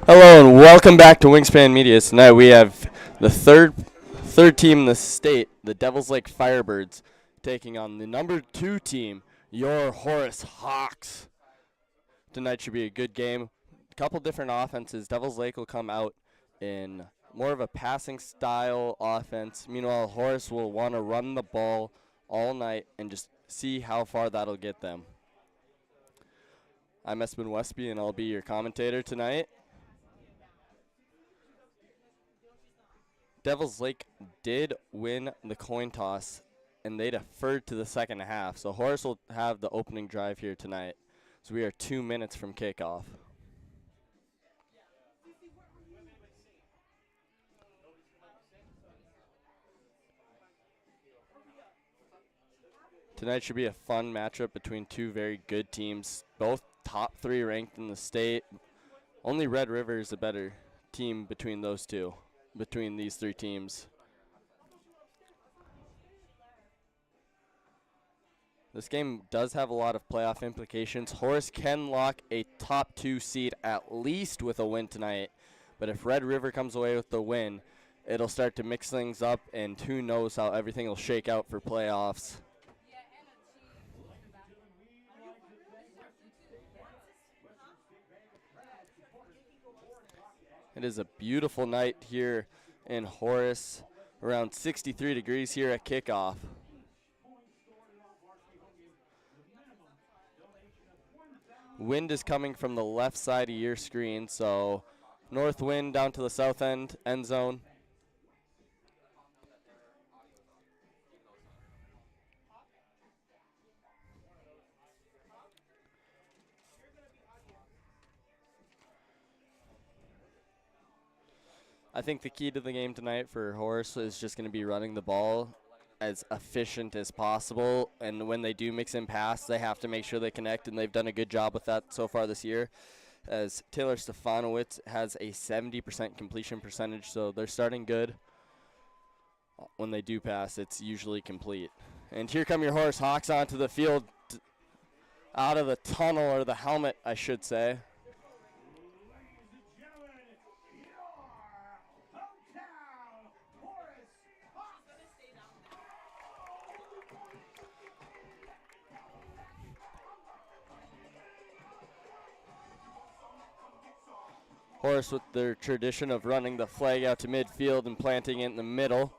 Hello and welcome back to Wingspan Media. Tonight we have the third team in the state, the Devils Lake Firebirds, taking on the number 2 team, your Horace Hawks. Tonight should be a good game. A couple different offenses. Devils Lake will come out in more of a passing style offense. Meanwhile, Horace will want to run the ball all night and just see how far that'll get them. I'm Espen Westby and I'll be your commentator tonight. Devils Lake did win the coin toss, and they deferred to the second half. So Horace will have the opening drive here tonight. So we are 2 minutes from kickoff. Tonight should be a fun matchup between two very good teams, both top 3 ranked in the state. Only Red River is a better team between those two. Between these 3 teams. This game does have a lot of playoff implications. Horace can lock a top 2 seed at least with a win tonight, but if Red River comes away with the win, it'll start to mix things up, and who knows how everything will shake out for playoffs. It is a beautiful night here in Horace, around 63 degrees here at kickoff. Wind is coming from the left side of your screen, so north wind down to the south end zone. I think the key to the game tonight for Horace is just going to be running the ball as efficient as possible, and when they do mix in pass, they have to make sure they connect, and they've done a good job with that so far this year, as Taylor Stefanowicz has a 70% completion percentage, so they're starting good. When they do pass, it's usually complete. And here come your Horace Hawks onto the field, out of the tunnel, or the helmet, I should say. Horace with their tradition of running the flag out to midfield and planting it in the middle.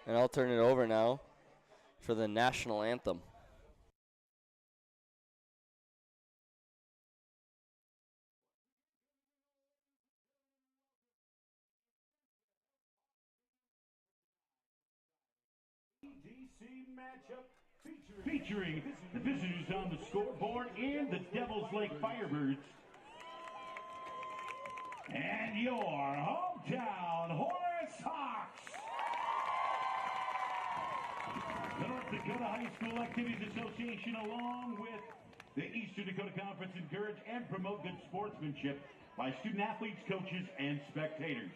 And I'll turn it over now for the national anthem. Matchup featuring the visitors on the scoreboard and the Devils Lake Firebirds. And your hometown Horace Hawks. The North Dakota High School Activities Association, along with the Eastern Dakota Conference, encourage and promote good sportsmanship by student athletes, coaches, and spectators.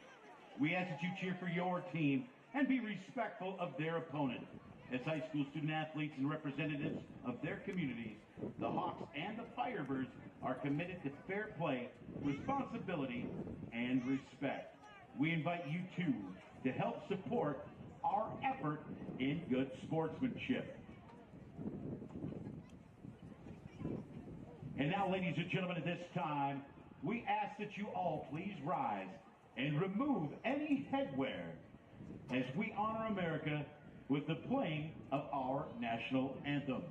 We ask that you cheer for your team and be respectful of their opponent. As high school student athletes and representatives of their communities, the Hawks and the Firebirds are committed to fair play, responsibility, and respect. We invite you too to help support our effort in good sportsmanship. And now, ladies and gentlemen, at this time, we ask that you all please rise and remove any headwear as we honor America with the playing of our national anthem.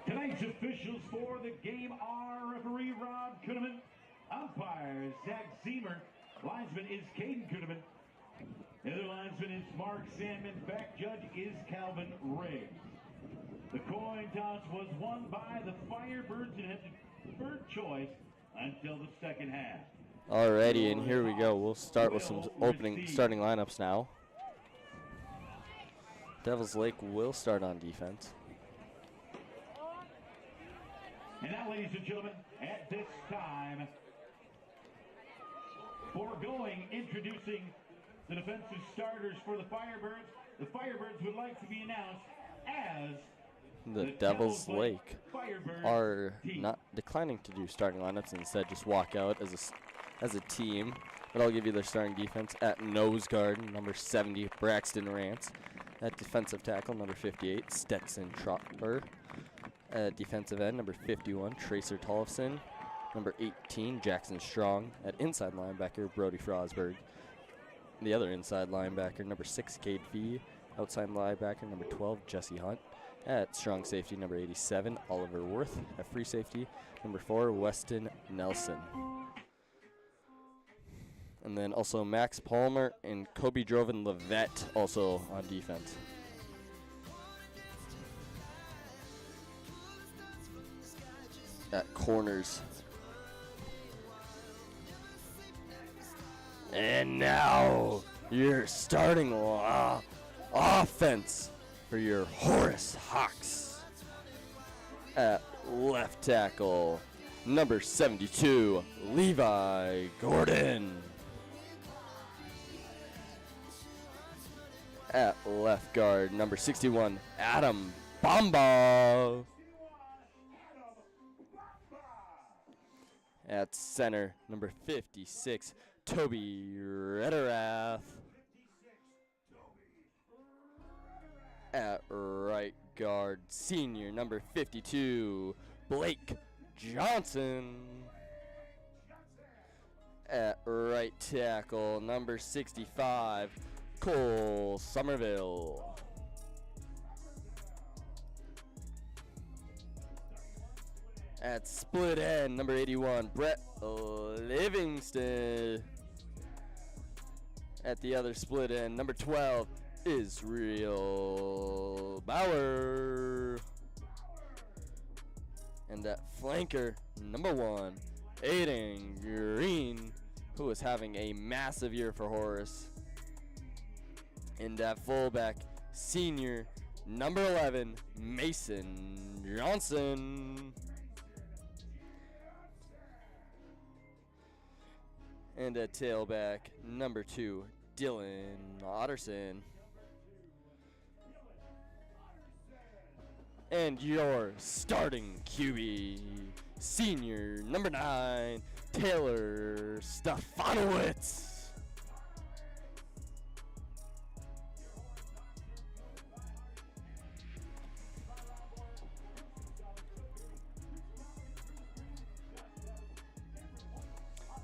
Tonight's officials for the game are referee Rob Kuhneman, umpire Zach Zemer, linesman is Caden Kuhneman, the other linesman is Mark Sandman, back judge is Calvin Riggs. The coin toss was won by the Firebirds and had the third choice until the second half. Alrighty, and here we go. We'll start with some starting lineups now. Devils Lake will start on defense. And now, ladies and gentlemen, at this time, introducing the defensive starters for the Firebirds would like to be announced as the Devils Lake are not declining to do starting lineups, and instead just walk out as a team. But I'll give you their starting defense. At nose guard, number 70, Braxton Rance. At defensive tackle, number 58, Stetson Trotter. At defensive end, number 51, Tracer Tollefson. Number 18, Jackson Strong. At inside linebacker, Brody Frosberg. The other inside linebacker, number 6, Cade Fee. Outside linebacker, number 12, Jesse Hunt. At strong safety, number 87, Oliver Worth. At free safety, number 4, Weston Nelson. And then also Max Palmer and Kobe Droven Levette also on defense. At corners. And now your starting offense for your Horace Hawks. At left tackle, number 72, Levi Gordon. At left guard, number 61, Adam Bamba. At center, number 56, Toby Rederath. At right guard, senior, number 52, Blake Johnson. At right tackle, number 65, Cole Somerville. At split end, number 81, Brett Livingston. At the other split end, number 12, Israel Bauer. And at flanker, number 1, Aiden Green, who is having a massive year for Horace. And at fullback, senior, number 11, Mason Johnson. And at tailback, number 2, Dylan Otterson. And your starting QB, senior, number 9, Taylor Stefanowitz.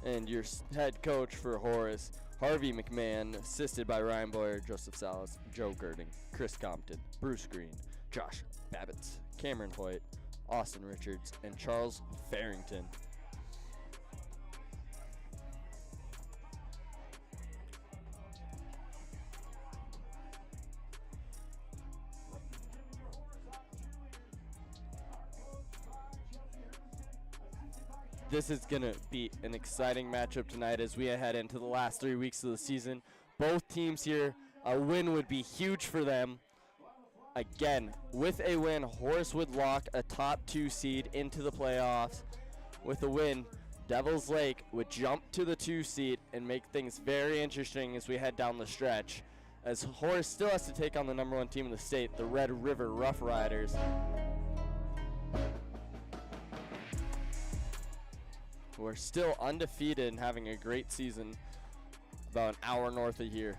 And your head coach for Horace, Harvey McMahon, assisted by Ryan Boyer, Joseph Salas, Joe Girding, Chris Compton, Bruce Green, Josh Babbitts, Cameron Hoyt, Austin Richards, and Charles Farrington. This is going to be an exciting matchup tonight as we head into the last 3 weeks of the season. Both teams here, a win would be huge for them. Again, with a win, Horace would lock a top 2 seed into the playoffs. With a win, Devils Lake would jump to the 2 seed and make things very interesting as we head down the stretch, as Horace still has to take on the #1 team in the state, the Red River Rough Riders, who are still undefeated and having a great season about an hour north of here.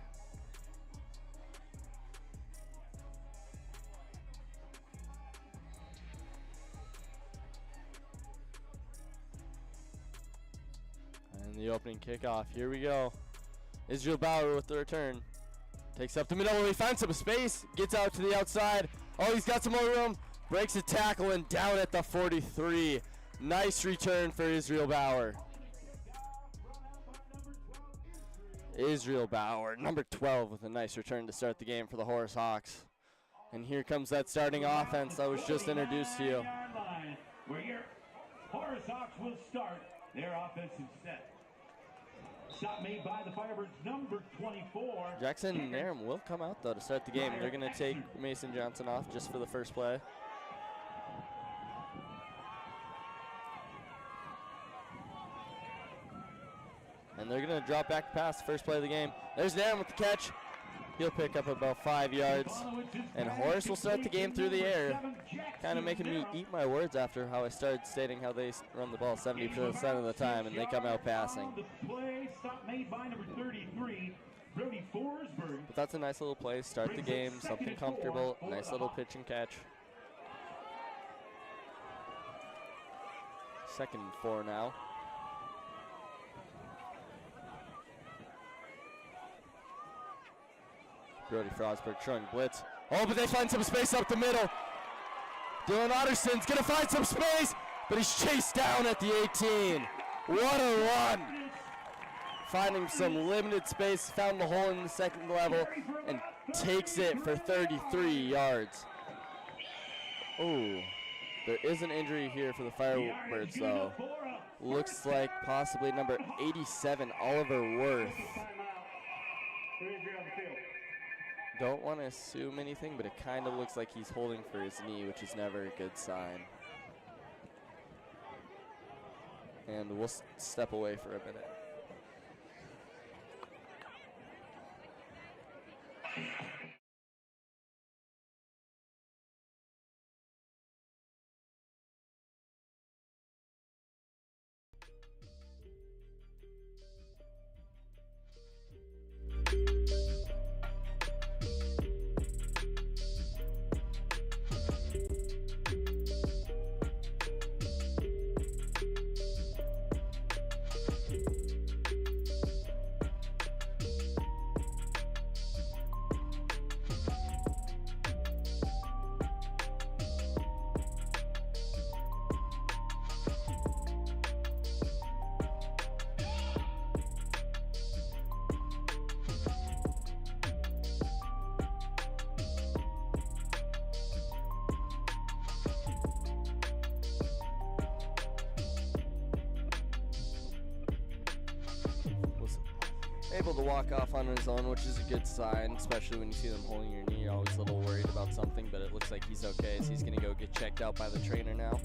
And the opening kickoff, here we go. Israel Bauer with the return. Takes up the middle, he finds some space, gets out to the outside. Oh, he's got some more room, breaks a tackle and down at the 43. Nice return for Israel Bauer. Israel Bauer, number 12, with a nice return to start the game for the Horace Hawks. And here comes that starting offense that was just introduced to you. Where your Horace Hawks will start their offensive set. Stop made by the Firebirds, number 24. Jackson and Narum will come out, though, to start the game. They're going to take Mason Johnson off just for the first play. And they're going to drop back to pass the first play of the game. There's Narum with the catch. He'll pick up about 5 yards. And Horace will start the game through the air. Kind of making me eat my words after how I started stating how they run the ball 70% of the time and they come out passing. But that's a nice little play. Start the game, something comfortable, nice little pitch and catch. 2nd and 4 now. Brody Frostberg showing blitz. Oh, but they find some space up the middle. Dylan Otterson's gonna find some space, but he's chased down at the 18. What a run! Finding some limited space, found the hole in the 2nd level, and takes it for 33 yards. Oh, there is an injury here for the Firebirds, though. Looks like possibly number 87, Oliver Worth. Don't want to assume anything, but it kind of looks like he's holding for his knee, which is never a good sign. And we'll step away for a minute. Able to walk off on his own, which is a good sign, especially when you see them holding your knee. You're always a little worried about something, but it looks like he's okay, so he's going to go get checked out by the trainer now.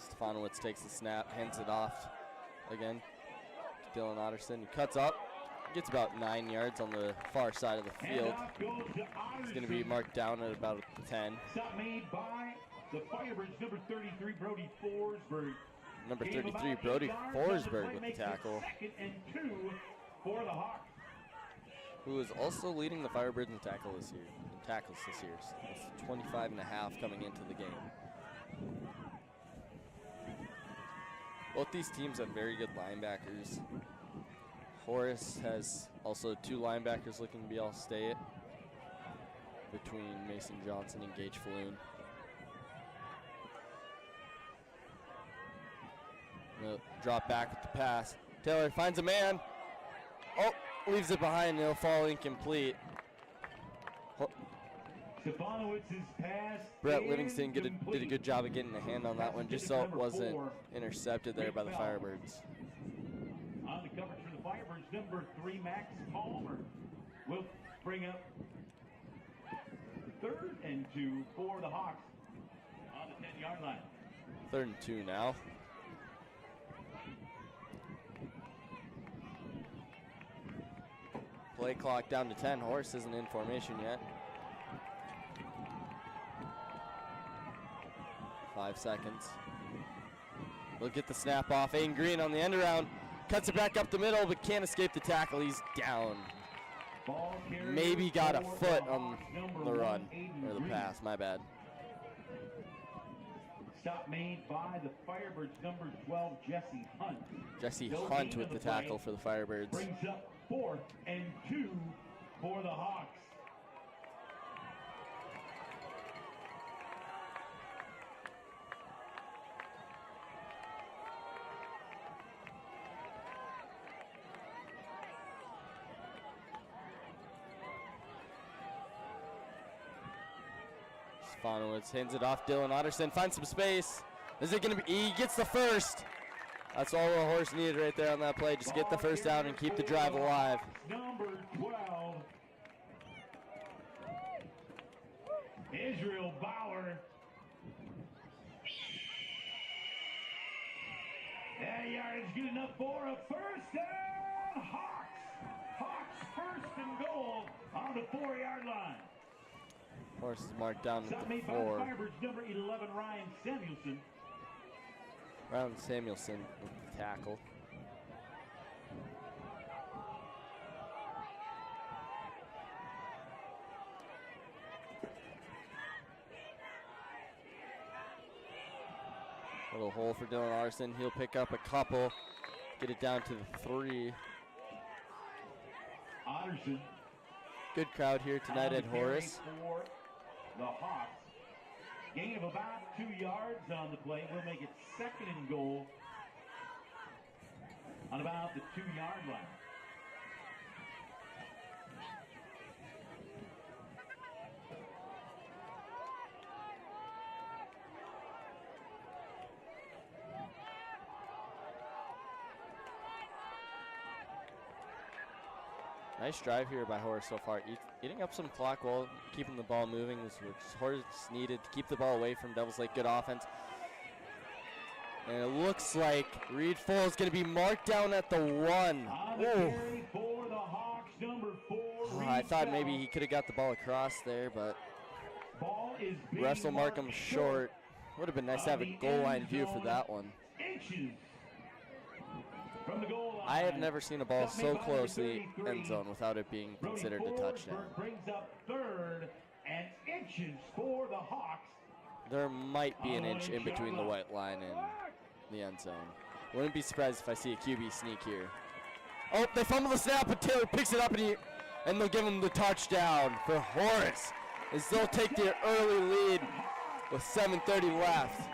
Stefanowicz takes the snap, hands it off again to Dylan Otterson. He cuts up, gets about 9 yards on the far side of the field. He's going to be marked down at about 10. Stop made by the Firebirds, number 33, Brody Forsberg. Number 33, Brody Forsberg with the tackle. 2nd and 2 for the Hawks. Who is also leading the Firebirds in tackles this year. With 25.5 coming into the game. Both these teams have very good linebackers. Horace has also 2 linebackers looking to be all-state between Mason Johnson and Gage Falloon. Drop back with the pass. Taylor finds a man. Oh, leaves it behind and it'll fall incomplete. Brett Livingston did a good job of getting a hand on that one, just so it wasn't intercepted there by the Firebirds. On the coverage for the Firebirds, number 3, Max Palmer will bring up 3rd and 2 for the Hawks on the 10-yard line. 3rd and 2 now. Play clock down to 10. Horace isn't in formation yet. 5 seconds. We'll get the snap off. Aiden Green on the end around. Cuts it back up the middle, but can't escape the tackle. He's down. Maybe got a foot on the run, or the pass, my bad. Stop made by the Firebirds, number 12, Jesse Hunt. Jesse Hunt with the tackle for the Firebirds. Brings up 4th and 2 for the Hawks. Fonowitz hands it off. Dylan Otterson finds some space. Is it going to be? He gets the first. That's all the Horace needed right there on that play. Just get the first down and keep the drive alive. Number 12, Israel Bauer. That yardage good enough for a first down. Hawks. Hawks first and goal on the 4-yard line. Horace is marked down at the 4. Firebirds, number 11, Ryan Samuelson. Ryan Samuelson with the tackle. Little hole for Dylan Arson. He'll pick up a couple, get it down to the 3. Otterson. Good crowd here tonight at Horace. For the Hawks. Gain of about 2 yards on the play. We'll make it 2nd and goal on about the 2-yard line. Nice drive here by Horace so far. Eating up some clock while keeping the ball moving. This was Horace needed to keep the ball away from Devils Lake. Good offense. And it looks like Reed Full is going to be marked down at the 1. For the Hawks, number 4, I thought maybe he could have got the ball across there, but Russell Markham short. Would have been nice to have a goal line view for that one. From the goal line, I have never seen a ball so close to the end zone without it being considered a touchdown. Brings up 3rd and inches for the Hawks. There might be an inch in between the white line and the end zone. Wouldn't be surprised if I see a QB sneak here. Oh, they fumble the snap, but Taylor picks it up and they'll give him the touchdown for Horace, as they'll take the early lead with 7:30 left.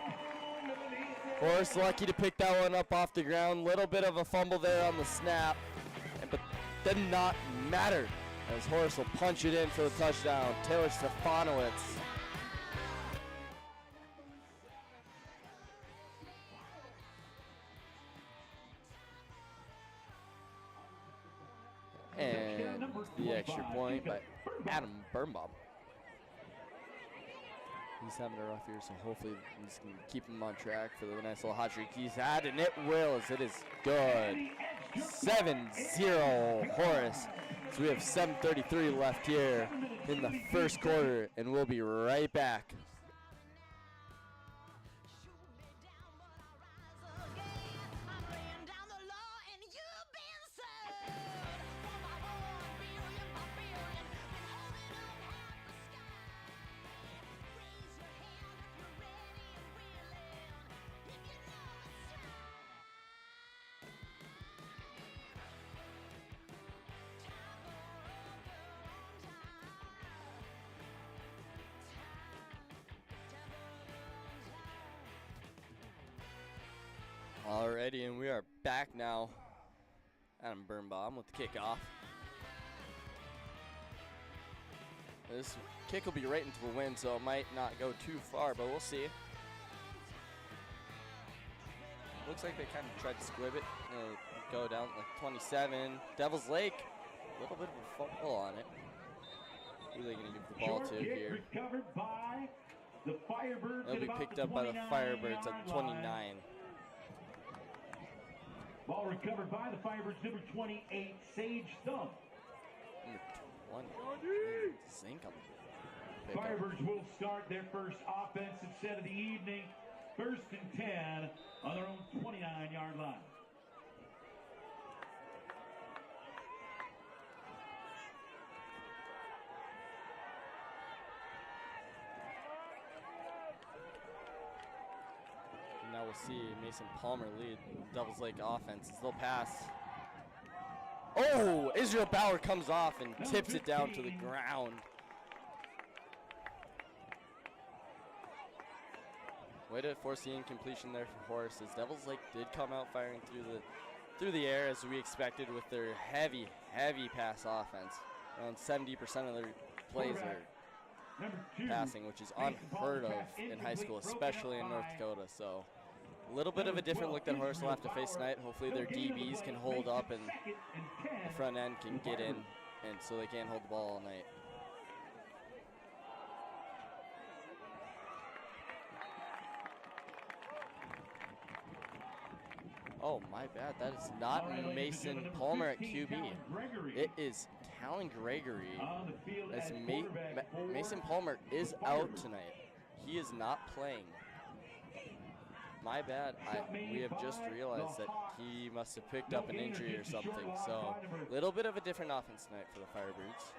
Horace lucky to pick that one up off the ground. Little bit of a fumble there on the snap, but did not matter, as Horace will punch it in for the touchdown. Taylor Stefanowitz. And the extra point by Adam Birnbaum. He's having a rough year, so hopefully he's going to keep him on track for the nice little hot streak he's had, and it will, as it is good. 7-0 Horace. So we have 7:33 left here in the first quarter, and we'll be right back. Alrighty, and we are back now. Adam Birnbaum with the kickoff. This kick will be right into the wind, so it might not go too far, but we'll see. Looks like they kind of tried to squib it. It'll go down like 27. Devil's Lake, a little bit of a fumble on it. Who are they going to give the ball to here? Recovered by the Firebirds. It'll be picked up by the Firebirds at 29. Ball recovered by the Firebirds, number 28, Sage Thumb. Number 20. Zink on the Firebirds will start their first offensive set of the evening. 1st and 10 on their own 29-yard line. Now we'll see Mason Palmer lead Devils Lake offense as they'll pass. Oh, Israel Bauer comes off and tips it down to the ground. Way to force the incompletion there for Horace, as Devils Lake did come out firing through the air as we expected with their heavy pass offense. Around 70% of their plays are passing, which is unheard of in high school, especially in North Dakota. So a little bit of a different look that Horace will have to face tonight. Hopefully their DBs can hold up and the front end can get in, and so they can't hold the ball all night. Oh, my bad. That is not Mason Palmer at QB. It is Talon Gregory. As Mason Palmer is out tonight. He is not playing. My bad. We have just realized that he must have picked up an injury or something. So a little bit of a different offense tonight for the Firebirds.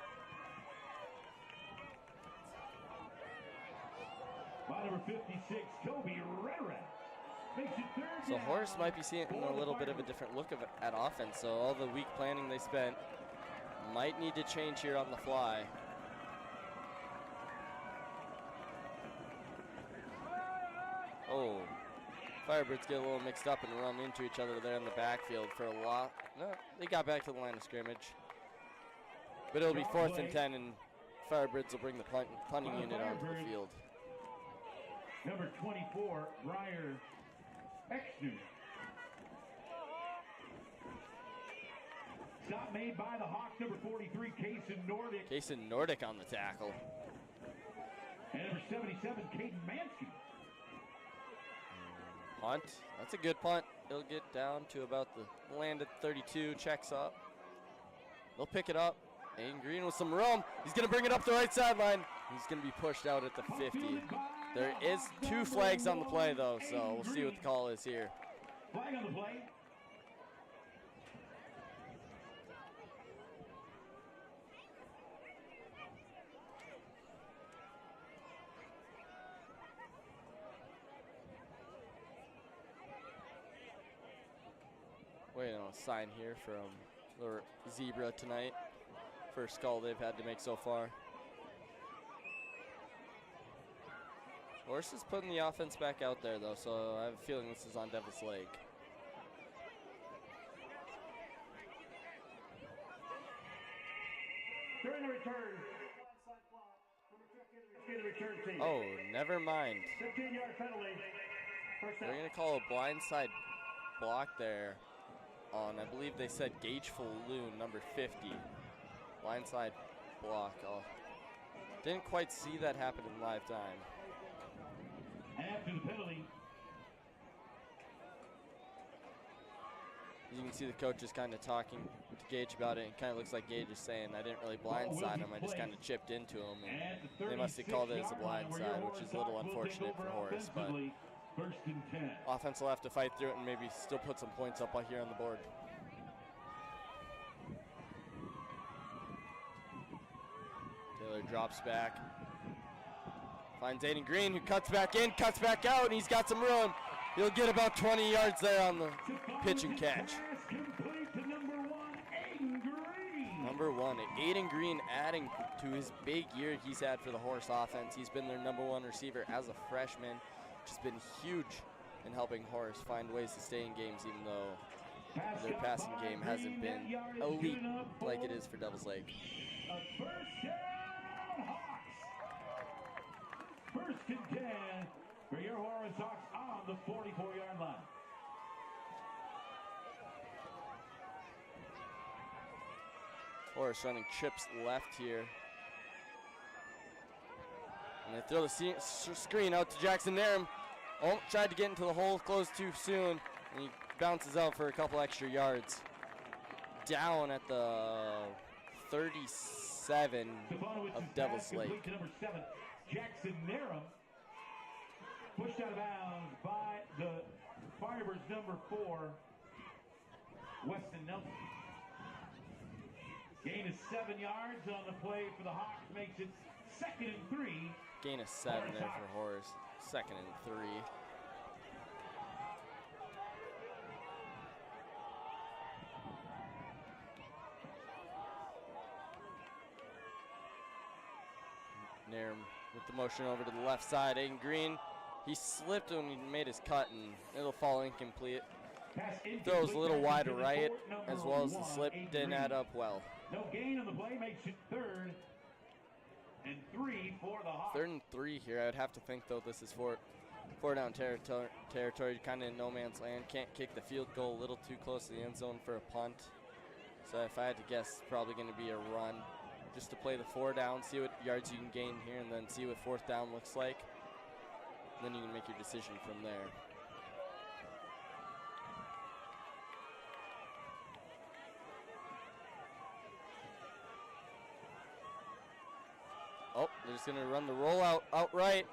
By number 56, Kobe Rera. So Horace might be seeing a little bit of a different look at offense. So all the week planning they spent might need to change here on the fly. Oh, Firebirds get a little mixed up and run into each other there in the backfield for a lot. No, they got back to the line of scrimmage. But it'll be 4th and 10, and Firebirds will bring the punting unit onto the field. Number 24, Briar Exner. Stop made by the Hawks, number 43, Kason Nordic. Kason Nordic on the tackle. And number 77, Caden Mansky. Punt. That's a good punt. He'll get down to about the land at 32, checks up. They'll pick it up. Aiden Green with some room. He's going to bring it up the right sideline. He's going to be pushed out at the 50. There is 2 flags on the play, though, so we'll see what the call is here. Flag on the play. Waiting on a sign here from the Zebra tonight. First call they've had to make so far. Horace is putting the offense back out there, though, so I have a feeling this is on Devils Lake. During the return. Oh, never mind. 15-yard penalty. They're going to call a blindside block there on, I believe they said Gage Falloon, number 50. Blindside block. Oh, didn't quite see that happen in live time. After the penalty. You can see the coach is kind of talking to Gage about it. It kind of looks like Gage is saying, I didn't really blindside him. I just kind of chipped into him. And they must have called it as a blindside, which is a little unfortunate for Horace. But offense will have to fight through it and maybe still put some points up here on the board. Taylor drops back. Finds Aiden Green, who cuts back in, cuts back out, and he's got some room. He'll get about 20 yards there on the pitch and catch. Number 1, Aiden Green adding to his big year he's had for the Horace offense. He's been their number 1 receiver as a freshman, which has been huge and helping Horace find ways to stay in games, even though their passing game hasn't been elite like it is for Devils Lake. First down, Hawks. First and 10 for your Horace Hawks on the 44-yard line. Horace running chips left here. And they throw the screen out to Jackson Narum. Oh, tried to get into the hole, closed too soon, and he bounces out for a couple extra yards. Down at the 37 of Devils Lake. Number 7, Jackson Narum, pushed out of bounds by the Firebirds number 4, Weston Nelson. Gain of 7 yards on the play for the Hawks, makes it 2nd and 3. Gain of 7 there for Horace. 2nd and 3. Narum with the motion over to the left side. Aiden Green, he slipped when he made his cut, and it'll fall incomplete. Throws a little wide right, as well as the slip didn't add up well. No gain on the play, makes it 3rd and 3 for the Hawks. 3rd and 3 here. I would have to think, though, this is four down territory, kind of in no man's land. Can't kick the field goal, a little too close to the end zone for a punt. So if I had to guess, it's probably going to be a run, just to play the 4 down, see what yards you can gain here, and then see what 4th down looks like. And then you can make your decision from there. Oh, they're just going to run the rollout outright.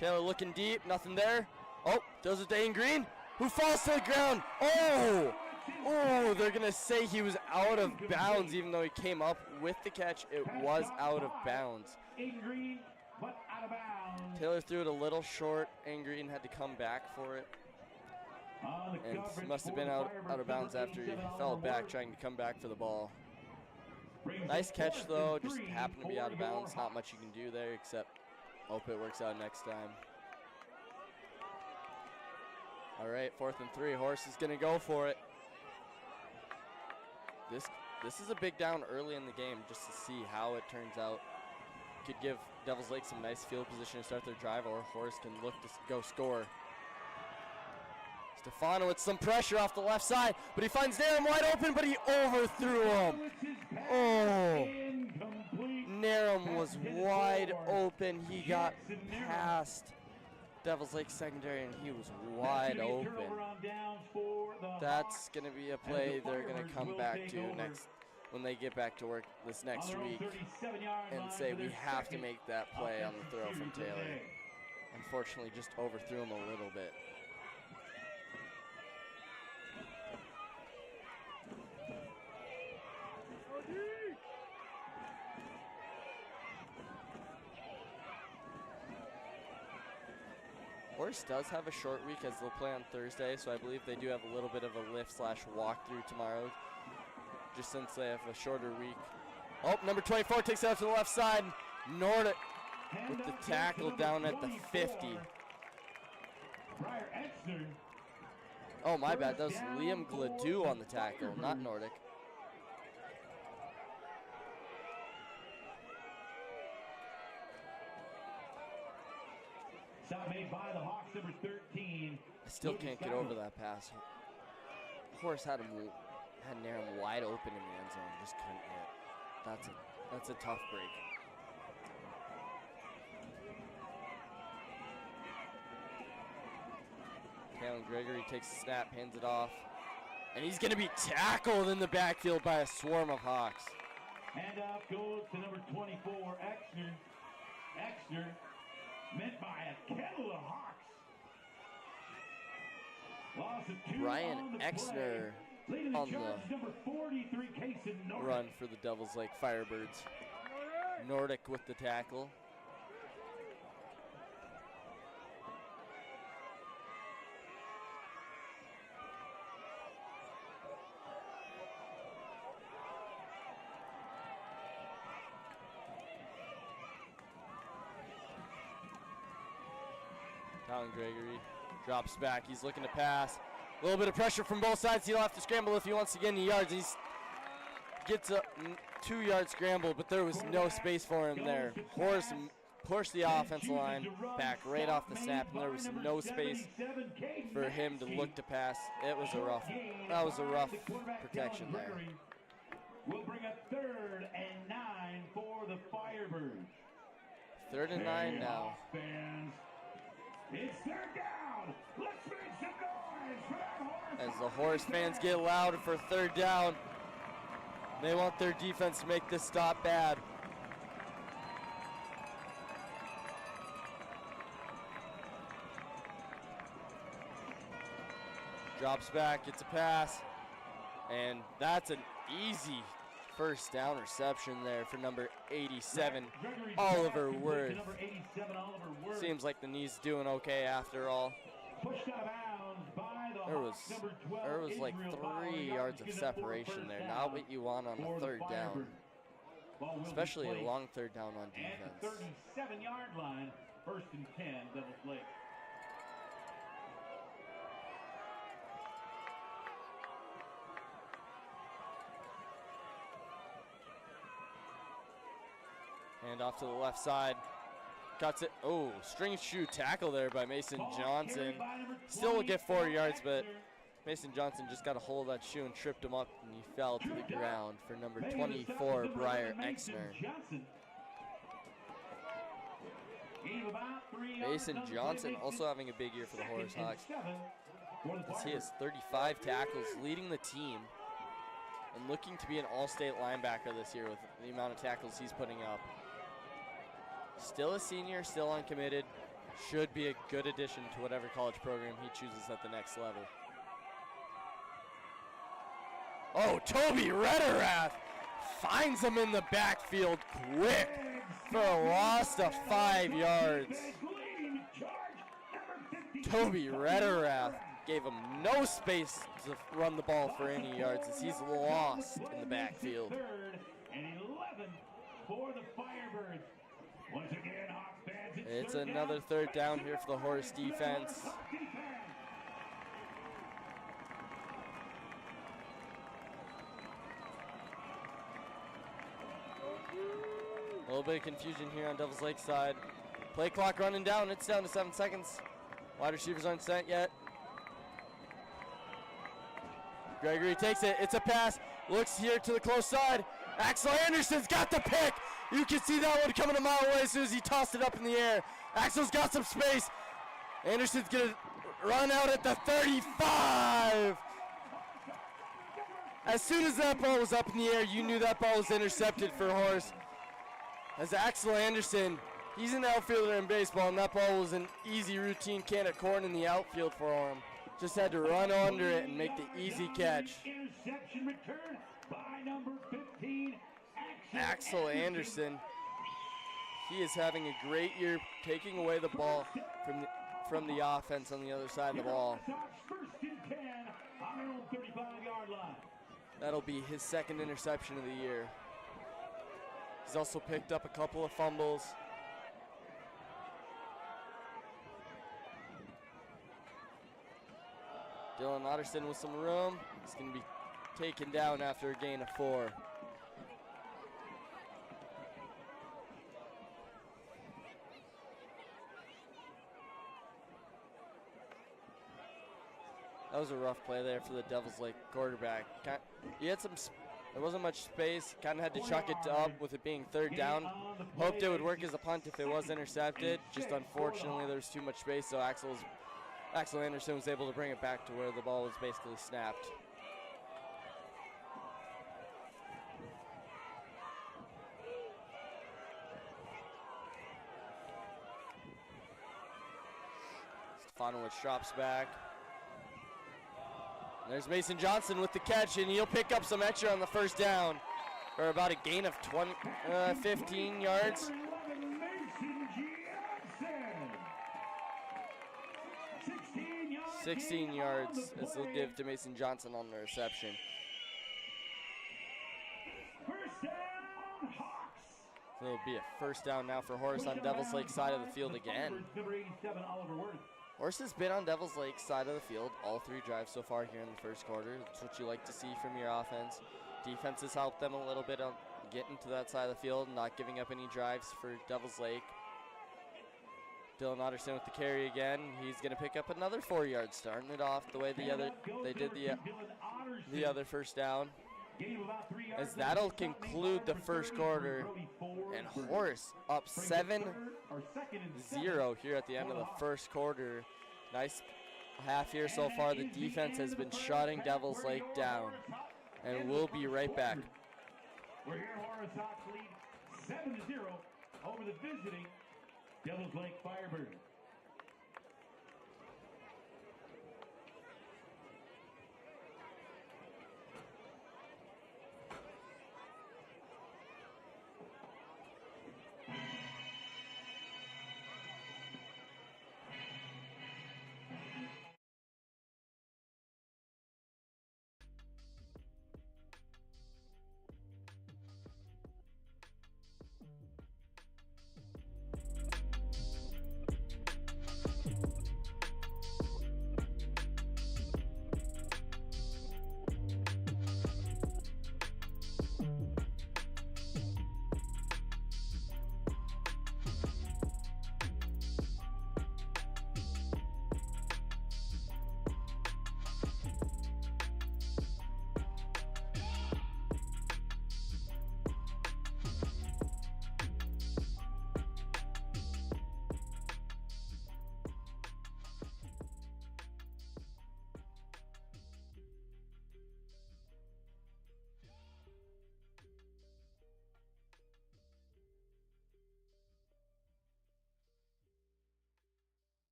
Taylor looking deep, nothing there. Oh, throws it to Aiden Green, who falls to the ground. Oh, they're going to say he was out of bounds, even though he came up with the catch. It was out of bounds. Aiden Green, but out of bounds. Taylor threw it a little short. Aiden Green had to come back for it. And must have been out of bounds after he fell back, trying to come back for the ball. Nice catch, though. Just happened to be out of bounds. Not much you can do there, except hope it works out next time. All right, 4th and 3. Horace is going to go for it. This is a big down early in the game, just to see how it turns out. Could give Devils Lake some nice field position to start their drive, or Horace can look to go score. Stefano with some pressure off the left side, but he finds Narum wide open, but he overthrew him. Oh, Narum was wide open. He got past Devils Lake secondary, and he was wide open. That's going to be a play they're going to come back to next when they get back to work this next week and say we have to make that play on the throw from Taylor. Unfortunately, just overthrew him a little bit. Horace does have a short week as they'll play on Thursday, so I believe they do have a little bit of a lift/walkthrough tomorrow, just since they have a shorter week. Oh, number 24 takes it out to the left side. Nordic with the tackle down at the 50. Oh, my bad. That was Liam Gladue on the tackle, not Nordic. Stop made by the Hawks, number 13. I still can't get over that pass. Horace had Narum wide open in the end zone, just couldn't hit. That's a tough break. Kalen Gregory takes the snap, hands it off, and he's going to be tackled in the backfield by a swarm of Hawks. And off goes to number 24, Exner. Exner met by a kettle of Hawks. Loss of 2 Brian on the Exner play. on the number 43, Casey Nordic. run for the Devils Lake Firebirds. Nordic with the tackle. Colin Gregory Drops back, he's looking to pass. A little bit of pressure from both sides. He'll have to scramble if he wants to get any yards. He gets a 2-yard scramble, but there was no space for him there. Horace pushed the offensive line back right off the snap, and there was no space for him to look to pass. That was a rough protection there. We'll bring up 3rd and 9 for the Firebirds. 3rd and 9 now. Fans, it's 3rd down. Let's make some noise for that Horace. As the Horace fans get loud for 3rd down, they want their defense to make this stop bad. Drops back, gets a pass, and that's an easy 1st down reception there for number 87, Oliver Worth. Seems like the knee's doing okay after all. There was like 3 yards of separation there. Not what you want on a 3rd down, especially a long 3rd down on defense. 37-yard line, 1st and 10, Devils Lake. And off to the left side, cuts it. Oh, string shoe tackle there by Mason Johnson. Still will get 4 yards, but Mason Johnson just got a hold of that shoe and tripped him up, and he fell to the ground for number 24, Briar Exner. Mason Johnson also having a big year for the Horace Hawks, as he has 35 tackles, leading the team, and looking to be an all-state linebacker this year with the amount of tackles he's putting up. Still a senior, still uncommitted. Should be a good addition to whatever college program he chooses at the next level. Oh, Toby Rederath finds him in the backfield quick for a loss of 5 yards. Toby Rederath gave him no space to run the ball for any yards as he's lost in the backfield. It's another 3rd down here for the Horace defense. A little bit of confusion here on Devils Lake side. Play clock running down. It's down to 7 seconds. Wide receivers aren't sent yet. Gregory takes it. It's a pass. Looks here to the close side. Axel Anderson's got the pick. You can see that one coming a mile away as soon as he tossed it up in the air. Axel's got some space. Anderson's going to run out at the 35. As soon as that ball was up in the air, you knew that ball was intercepted for Horace. As Axel Anderson, he's an outfielder in baseball, and that ball was an easy routine can of corn in the outfield for him. Just had to run under it and make the easy catch. Interception return by number 15, Axel Anderson. He is having a great year taking away the ball from the offense on the other side of the ball. 1st and 10 on their own 35-yard line. That'll be his 2nd interception of the year. He's also picked up a couple of fumbles. Dylan Otterson with some room. He's going to be taken down after a gain of 4. That was a rough play there for the Devils Lake quarterback. He had there wasn't much space. Kind of had to chuck it up with it being 3rd down. Hoped it would work as a punt if it was intercepted. Just unfortunately there was too much space, so Axel Anderson was able to bring it back to where the ball was basically snapped. Stefanowicz drops back. There's Mason Johnson with the catch, and he'll pick up some extra on the 1st down for about a gain of 15 yards. 16 yards as they'll give to Mason Johnson on the reception. 1st down, Hawks. So it'll be a 1st down now for Horace on Devils Lake side of the field again. Number 87, Oliver Worth. Horace has been on Devils Lake's side of the field all 3 drives so far here in the first quarter. That's what you like to see from your offense. Defense has helped them a little bit on getting to that side of the field, not giving up any drives for Devils Lake. Dylan Otterson with the carry again. He's going to pick up another 4 yards, starting it off the way they did the other first down. As that'll conclude the first quarter, and Horace up 7-0 here at the end of the first quarter. Nice half here so far. The defense has been shutting Devils Lake down, and we'll be right back. We're here, Horace Hawks lead 7-0 over the visiting Devils Lake Firebirds.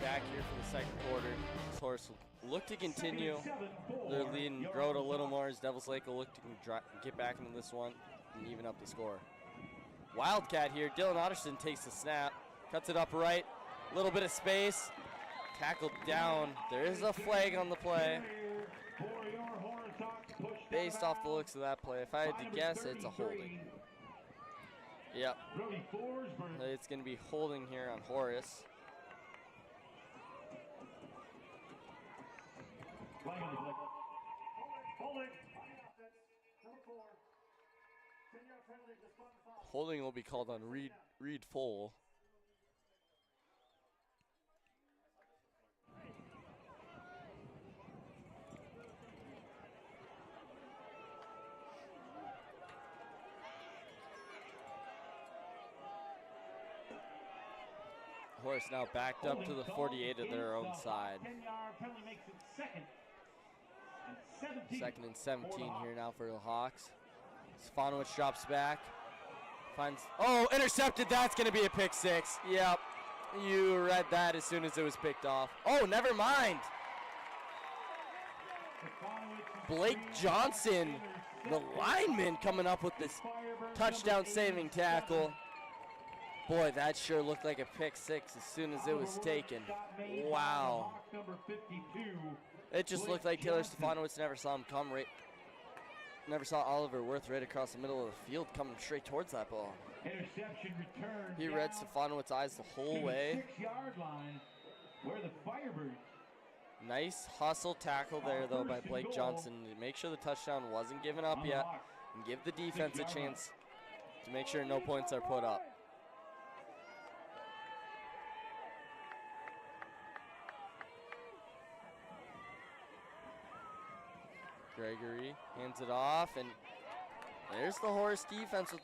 Back here for the second quarter. Horace will look to continue their lead and grow it a little more as Devils Lake will look to get back into this one and even up the score. Wildcat here. Dylan Otterson takes the snap, cuts it up right, a little bit of space, tackled down. There is a flag on the play. Based off the looks of that play, if I had to guess, it's a holding. Yep. It's going to be holding here on Horace. Holding will be called on Reed Foal. Horace now backed up to the 48 of their own side. Second and 17 here now for the Hawks. Stefanowicz drops back. Finds, intercepted. That's going to be a pick 6. Yep, you read that as soon as it was picked off. Oh, never mind. Blake Johnson, the lineman, coming up with this touchdown-saving tackle. Boy, that sure looked like a pick 6 as soon as it was taken. Wow. It just looked like Taylor Stefanowicz never saw him come never saw Oliver Worth right across the middle of the field coming straight towards that ball. Interception return. He read Stefanowicz's eyes the whole way. 6-yard line where the Firebirds. Nice hustle tackle there, though, by Blake Johnson to make sure the touchdown wasn't given up yet and give the defense a chance to make sure no points are put up. Gregory hands it off, and there's the Horace defense with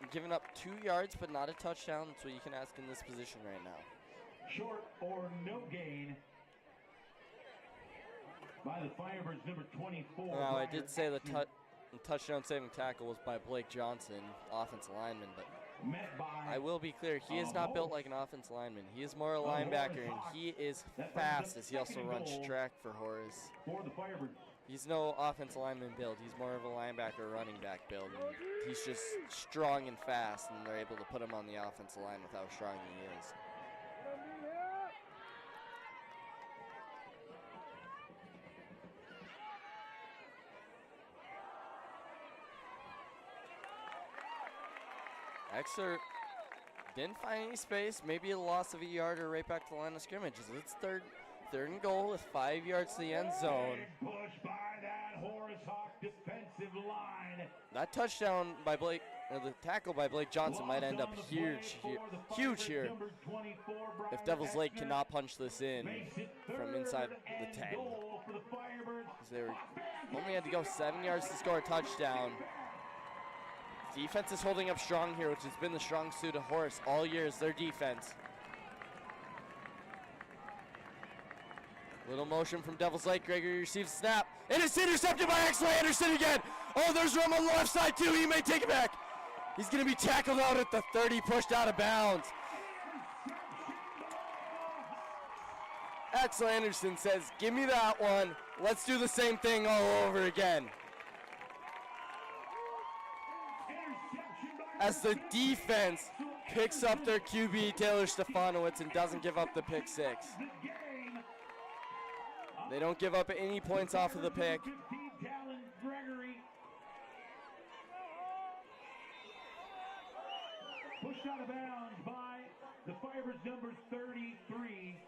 giving up 2 yards but not a touchdown. That's what you can ask in this position right now. Short or no gain by the Firebirds, number 24. Now, I did say the touchdown saving tackle was by Blake Johnson, offensive lineman, but met by I will be clear, he is not built like an offensive lineman. He is more a linebacker, and he is fast as he also runs track for Horace. for the Firebirds. He's no offensive lineman build. He's more of a linebacker running back build. And he's just strong and fast, and they're able to put him on the offensive line with how strong he is. Exeter didn't find any space. Maybe a loss of a yard or right back to the line of scrimmage. It's third and goal with 5 yards to the end zone. Push by that Horace Hawk defensive line. That touchdown by Blake, or the tackle by Blake Johnson, might end up huge here if Devil's Lake cannot punch this in from inside the 10. They only had to go 7 yards to score a touchdown. Defense is holding up strong here, which has been the strong suit of Horace all year, is their defense. Little motion from Devil's Lake. Gregory receives the snap, and it's intercepted by Axel Anderson again. Oh, there's room on the left side too. He may take it back. He's going to be tackled out at the 30, pushed out of bounds. Axel Anderson says, give me that one. Let's do the same thing all over again. As the defense picks up their QB, Taylor Stefanowicz, and doesn't give up the pick six. They don't give up any points off of the pick. Pushed out of bounds by the Firebirds number 33.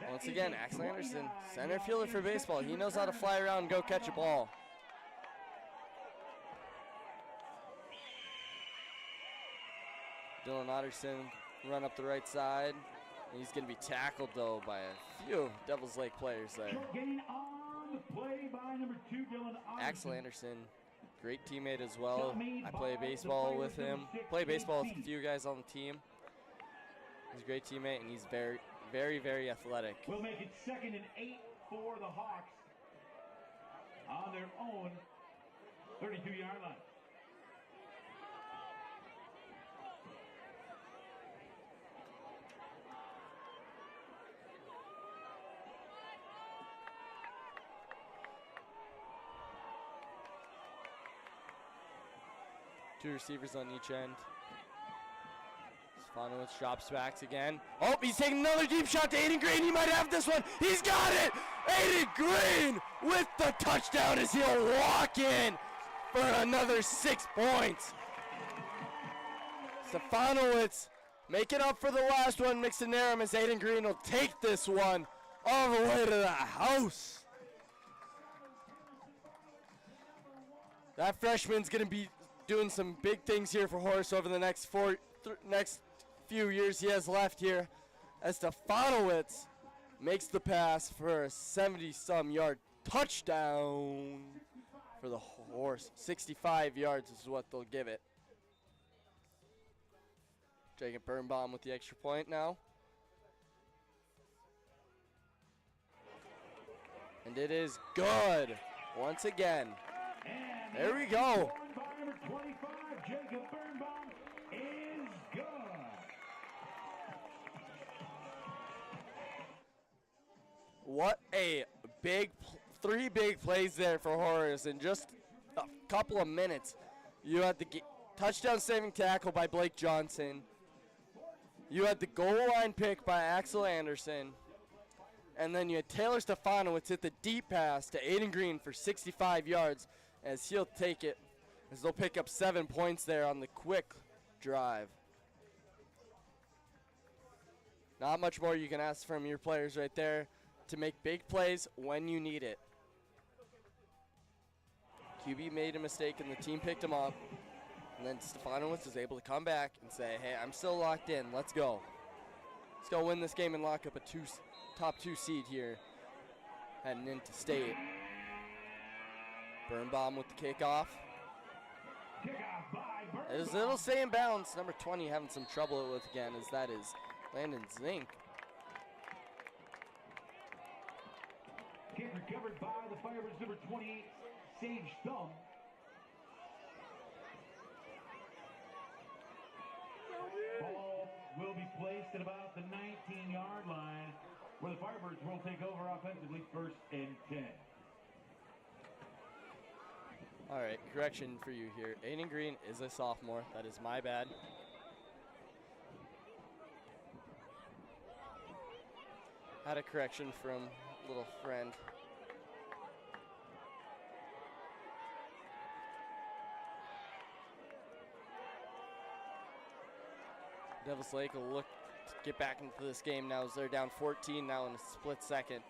Once again, Axel Anderson, center fielder for baseball. He knows how to fly around and go catch a ball. Dylan Otterson run up the right side. And he's going to be tackled, though, by a few Devil's Lake players there. Axel Anderson, great teammate as well. I play baseball with him. Play baseball with a few guys on the team. He's a great teammate, and he's very, very, very athletic. We'll make it 2nd and 8 for the Hawks on their own 32-yard line. Two receivers on each end. Stefanowicz drops backs again. Oh, he's taking another deep shot to Aiden Green. He might have this one. He's got it! Aiden Green with the touchdown as he'll walk in for another 6 points. Stefanowicz making up for the last one. Mixonarum as Aiden Green will take this one all the way to the house. That freshman's going to be doing some big things here for Horace over the next few years he has left here, as Stefanowicz makes the pass for a 70-some yard touchdown for the Horace. 65 yards is what they'll give it. Jacob Birnbaum with the extra point now. And it is good once again. There we go. Jacob Birnbaum is good. What a three big plays there for Horace in just a couple of minutes. You had the touchdown saving tackle by Blake Johnson. You had the goal line pick by Axel Anderson. And then you had Taylor Stefanowicz hit the deep pass to Aiden Green for 65 yards as he'll take it, as they'll pick up 7 points there on the quick drive. Not much more you can ask from your players right there to make big plays when you need it. QB made a mistake and the team picked him up. And then Stefanowicz was able to come back and say, hey, I'm still locked in. Let's go. Let's go win this game and lock up a top 2 seed here heading into state. Birnbaum with the kickoff. It'll stay in bounds. Number 20 having some trouble with again, as that is Landon Zink. Kick recovered by the Firebirds number 28, Sage Thumb. Ball will be placed at about the 19-yard line, where the Firebirds will take over offensively, 1st and 10. All right, correction for you here. Aiden Green is a sophomore. That is my bad. Had a correction from little friend. Devils Lake will look to get back into this game now as they're down 14 now in a split second.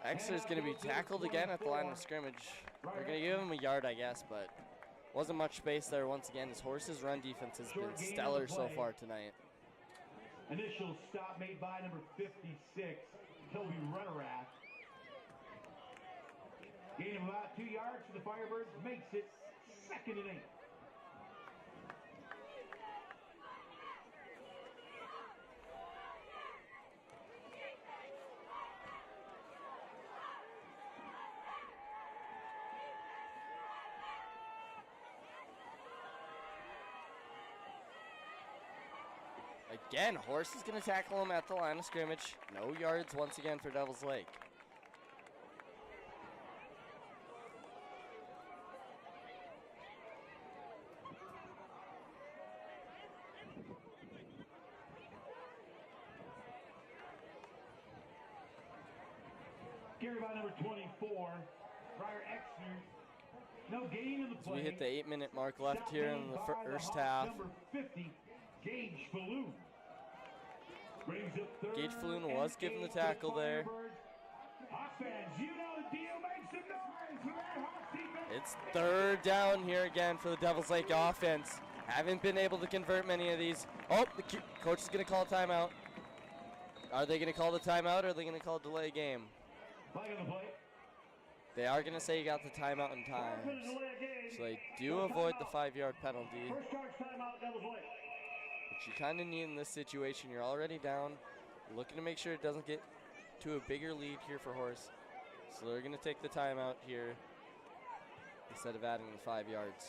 Exeter's going to be tackled again at the line of scrimmage. They're going to give him a yard, I guess, but wasn't much space there once again. His Horace's run defense has been stellar so far tonight. Initial stop made by number 56, Toby Rutterath. Gain of about 2 yards for the Firebirds, makes it 2nd and 8. Again, Horace is going to tackle him at the line of scrimmage. No yards once again for Devils Lake. Carry by number 24, Friar Exner. No gain in the play. So we hit the 8-minute mark left here in the first half. Number 50, Gage Falloon. Gage Falloon was given the tackle there. It's 3rd down here again for the Devils Lake offense. Haven't been able to convert many of these. Oh, the coach is going to call a timeout. Are they going to call the timeout or are they going to call a delay game? They are going to say you got the timeout in time. So they do avoid the 5-yard penalty. Which you kind of need in this situation. You're already down. Looking to make sure it doesn't get to a bigger lead here for Horace. So they're going to take the timeout here instead of adding the 5 yards.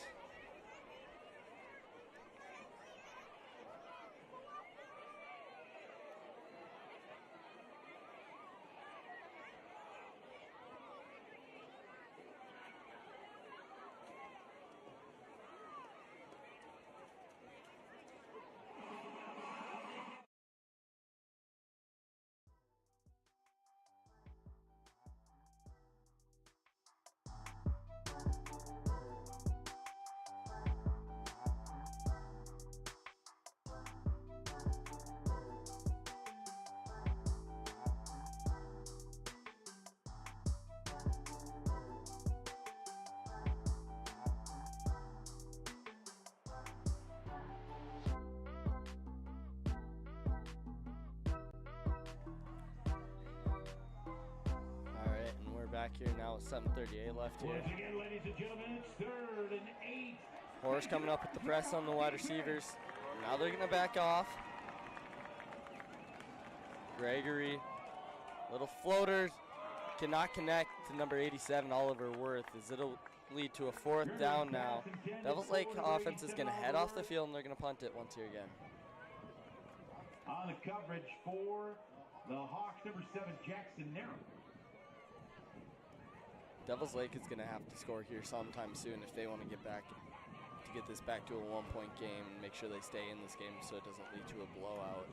Back here now with 7:38 left here. Again, ladies and gentlemen, it's 3rd and 8. Horace coming up with the press on the wide receivers. Now they're going to back off. Gregory, little floater, cannot connect to number 87, Oliver Worth, as it'll lead to a 4th down now. Devils Lake offense is going to head off the field and they're going to punt it once here again. On the coverage for the Hawks, number 7, Jackson Narrow. Devils Lake is going to have to score here sometime soon if they want to get this back to a 1-point game and make sure they stay in this game so it doesn't lead to a blowout.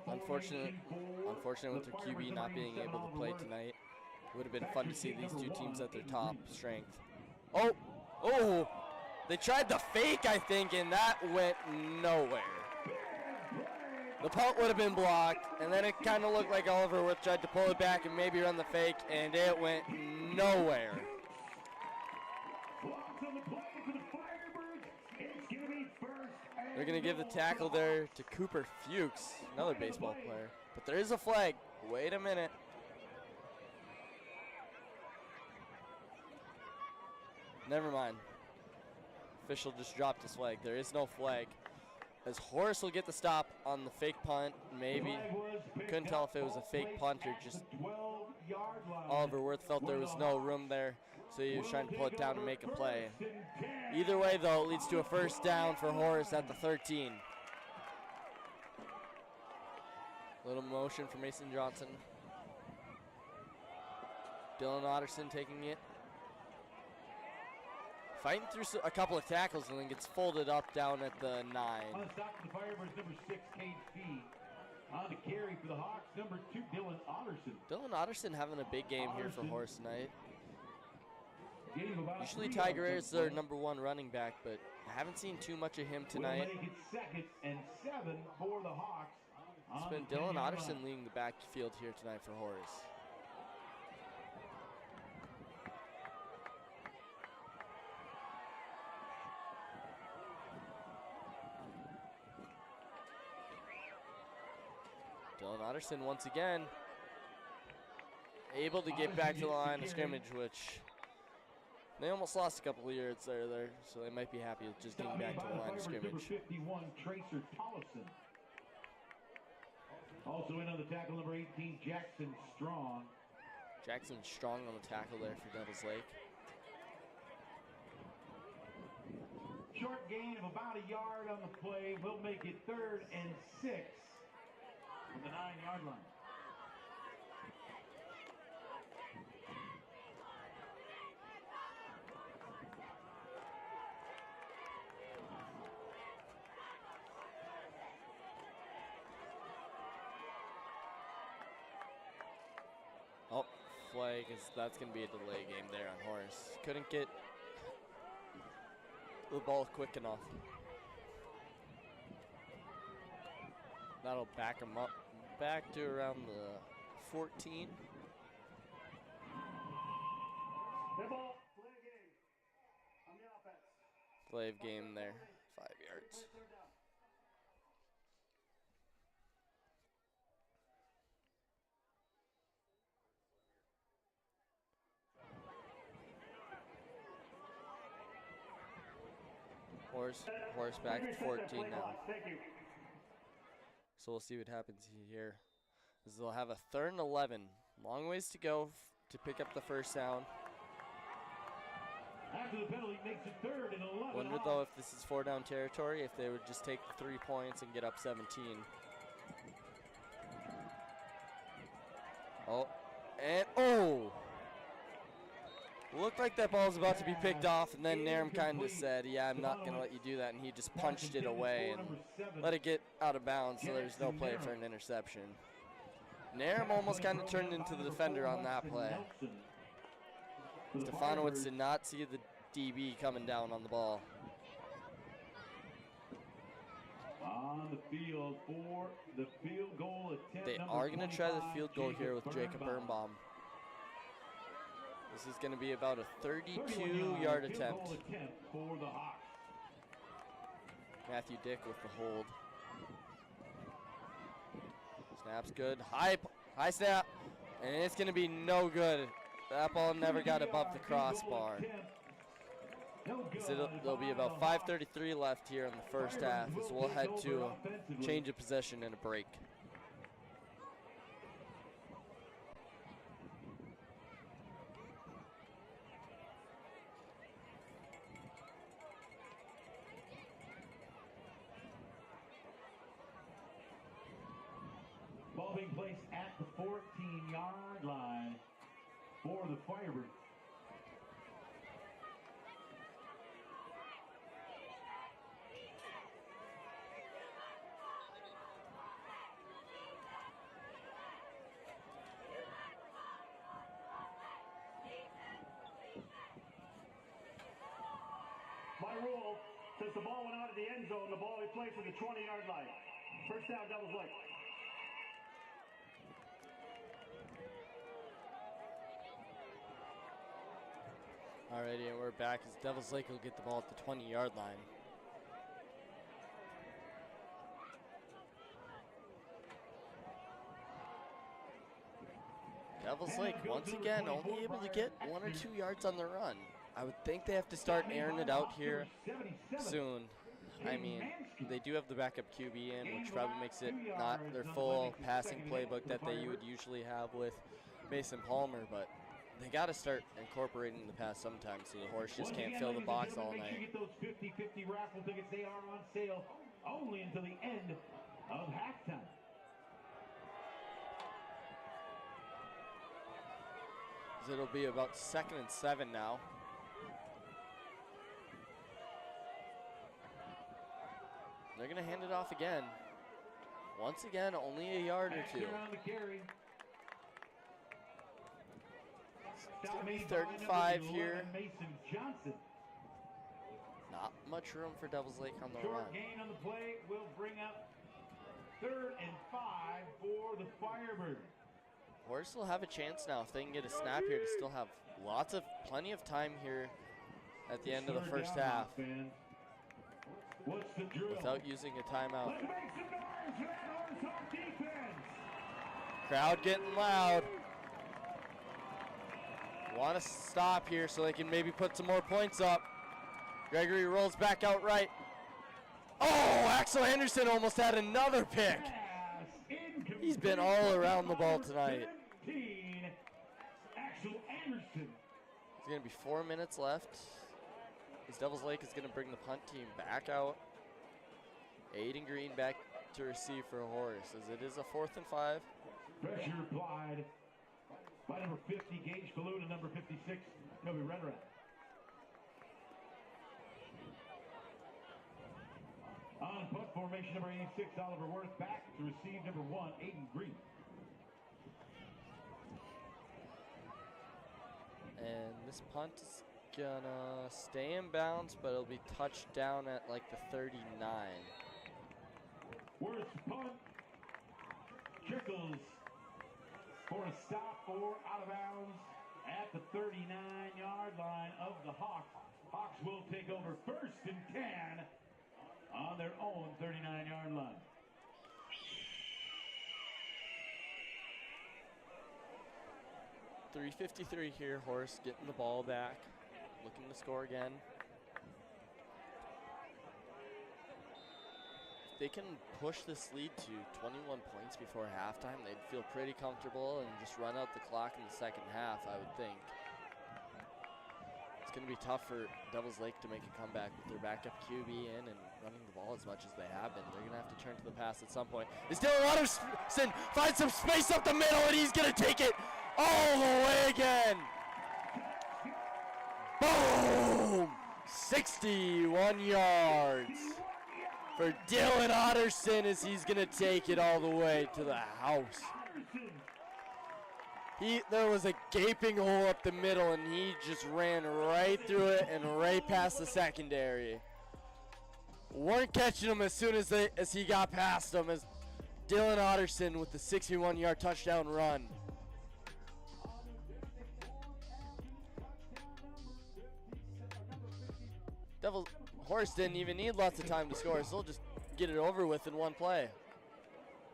Unfortunate with their QB not being able to play tonight. It would have been fun to see these two teams at their top strength. Oh, they tried the fake, I think, and that went nowhere. The punt would have been blocked, and then it kind of looked like Oliver Worth tried to pull it back and maybe run the fake, and it went nowhere. They're going to give the tackle there to Cooper Fuchs, another baseball player. But there is a flag. Wait a minute. Never mind. Official just dropped his flag. There is no flag. As Horace will get the stop on the fake punt, maybe. Couldn't tell if it was a fake punt or just Oliver Worth felt there was no room there. So he was trying to pull it down and make a play. Either way, though, it leads to a first down for Horace at the 13. Little motion for Mason Johnson. Dylan Otterson taking it. Fighting through a couple of tackles and then gets folded up down at the 9. On the stop of the Firebirds, number 6, Cade Fee. On the carry for the Hawks, number 2, Dylan Otterson. Dylan Otterson having a big game here for Horace tonight. Usually Tiger is their number 1 running back, but I haven't seen too much of him tonight. Seconds and 7 for the Hawks. It's been Dylan Otterson leading the backfield here tonight for Horace. Dylan Otterson once again able to get back to the line of scrimmage, which they almost lost a couple of yards there, so they might be happy with just getting back to the line of scrimmage. Number 51, Tracer Tollefson. Also in on the tackle, number 18, Jackson Strong. Jackson Strong on the tackle there for Devils Lake. Short gain of about a yard on the play. We'll make it 3rd and 6 from the 9-yard line. Oh, flag, because that's going to be a delay game there on Horace. Couldn't get the ball quick enough. That'll back them up back to around the 14. Play of game there, 5 yards. Horace back at 14 now. So we'll see what happens here. As they'll have a 3rd and 11. Long ways to go to pick up the first down. After the penalty, makes it 3rd and 11. Wonder though if this is 4-down territory, if they would just take the 3 points and get up 17. Oh, and oh! Looked like that ball was about to be picked off, and then Nairn kind of said, yeah, I'm not going to let you do that, and he just punched it away and let it get out of bounds, so there's no play for an interception. Nairn almost kind of turned into the defender on that play. Stefanowicz did not see the DB coming down on the ball. On the field for the field goal attempt. They are going to try the field goal here with Jacob Birnbaum. This is going to be about a 32-yard attempt. For the Hawks. Matthew Dick with the hold. Snap's good. High snap. And it's going to be no good. That ball never got above the crossbar. There'll be about 5:33 left here in the first half as we'll head to a change of possession and a break. Ball being placed at the 14-yard line for the Firebirds. By rule, since the ball went out of the end zone, the ball will be placed at the 20-yard line. First down, Devils Lake. Alrighty, and we're back as Devils Lake will get the ball at the 20-yard line. Devils Lake, once again, only able to get 1 or 2 yards on the run. I would think they have to start airing it out here soon. I mean, they do have the backup QB in, which probably makes it not their full passing playbook that they would usually have with Mason Palmer, but They got to start incorporating the pass sometime, so the Horse just can't fill the box all night. Make sure you get those 50-50 raffle tickets. They are on sale only until the end of halftime. It'll be about 2nd and 7 now. They're going to hand it off again. Once again, only a yard or two. It's going to be 35 here. Not much room for Devils Lake on the run. Short gain on the play will bring up 3rd and 5 for the Firebirds. Horace will have a chance now if they can get a snap here to still have plenty of time here at the end of the first half without using a timeout. Crowd getting loud. Want to stop here so they can maybe put some more points up. Gregory rolls back out right. Oh, Axel Anderson almost had another pick. He's been all around the ball tonight. It's going to be 4 minutes left. As Devils Lake is going to bring the punt team back out. Aiden Green back to receive for Horace as it is a 4th and 5. Pressure applied by number 50, Gage Falloon, and number 56, Toby Redrat. On punt formation, number 86, Oliver Worth, back to receive number 1, Aiden Green. And this punt is gonna stay in bounds, but it'll be touched down at like the 39. Worth punt. Trickles for a stop or out of bounds at the 39-yard line of the Hawks. Hawks will take over 1st and 10 on their own 39-yard line. .353 here, Horace getting the ball back, looking to score again. If they can push this lead to 21 points before halftime, they'd feel pretty comfortable and just run out the clock in the second half, I would think. It's going to be tough for Devils Lake to make a comeback with their backup QB in and running the ball as much as they have been. They're going to have to turn to the pass at some point. Is Dylan Watterson finds some space up the middle, and he's going to take it all the way again. Boom! 61 yards for Dylan Otterson as he's going to take it all the way to the house. There was a gaping hole up the middle, and he just ran right through it and right past the secondary. Weren't catching him as soon as he got past him as Dylan Otterson with the 61-yard touchdown run. Horace didn't even need lots of time to score, so they'll just get it over with in one play.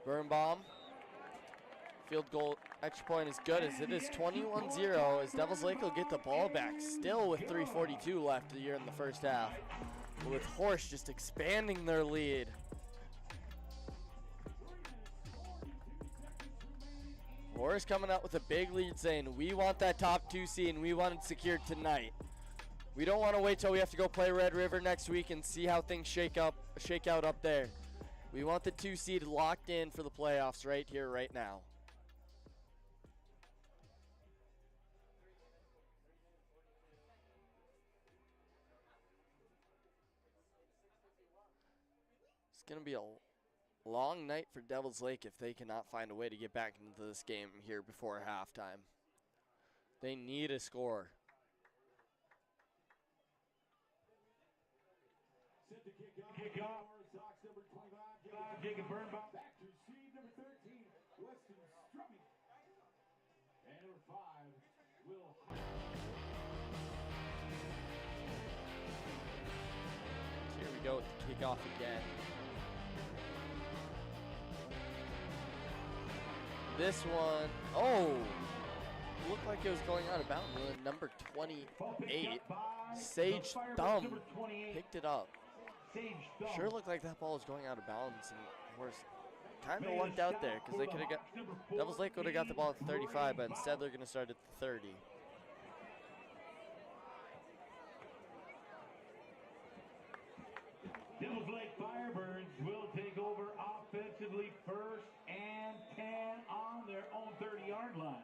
Birnbaum. Field goal extra point is good as it is 21-0 as Devils Lake will get the ball back still with 3:42 left here in the first half. With Horace just expanding their lead. Horace coming out with a big lead saying, we want that top 2 seed and we want it secured tonight. We don't want to wait till we have to go play Red River next week and see how things shake out up there. We want the 2 seed locked in for the playoffs right here, right now. It's going to be a long night for Devils Lake if they cannot find a way to get back into this game here before halftime. They need a score. Kick off. Number 25, Jacob Birnbaum. Back to receive number 13, Weston Strumming. And number 5, Will. Here we go with the kickoff again. This one, looked like it was going out of bounds. Number 28, Sage Thumb, picked it up. Sure looked like that ball was going out of bounds, and Horace kind of lucked out there because they could have got, Devils Lake would have got the ball at the 35, but instead they're going to start at the 30. Cards will take over offensively, 1st and 10 on their own 30-yard line.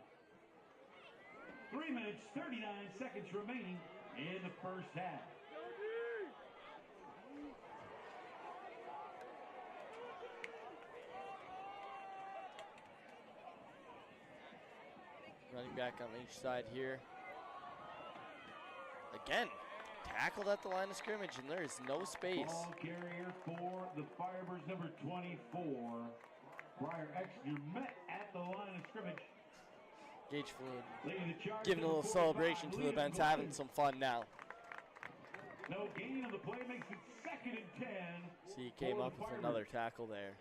3 minutes, 39 seconds remaining in the first half. Running back on each side here. Again, tackled at the line of scrimmage, and there is no space. Ball carrier for the Firebirds, number 24. Briar Exeter met at the line of scrimmage. Gage Fluid Leading the charge, giving a little number 45, celebration to the Liam bench, Gordon. having some fun now. No gain on the play, makes it 2nd and 10. See, he came for up the with Firebirds. another tackle there.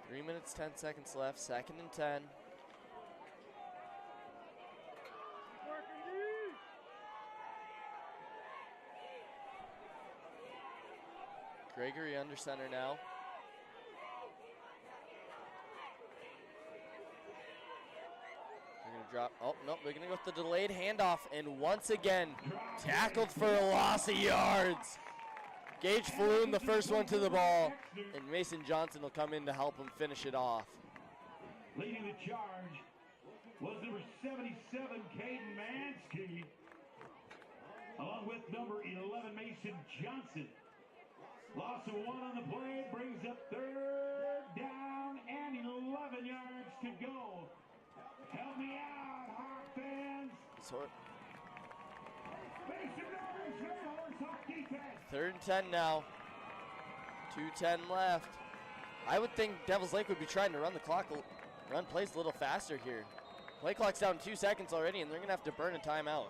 3 minutes, 10 seconds left, 2nd and 10. Gregory under center now. They're going to drop. Oh, no, they're going to go with the delayed handoff. And once again, tackled for a loss of yards. Gage Falloon, the first one to the ball. And Mason Johnson will come in to help him finish it off. Leading the charge was number 77, Caden Mansky, along with number 11, Mason Johnson. Loss of 1 on the play brings up 3rd down and 11 yards to go. Help me out, Hawk fans. So Make some noise for the Horse Hawk defense. 3rd and 10 now. 2:10 left. I would think Devils Lake would be trying to run the clock, run plays a little faster here. Play clock's down 2 seconds already, and they're going to have to burn a timeout.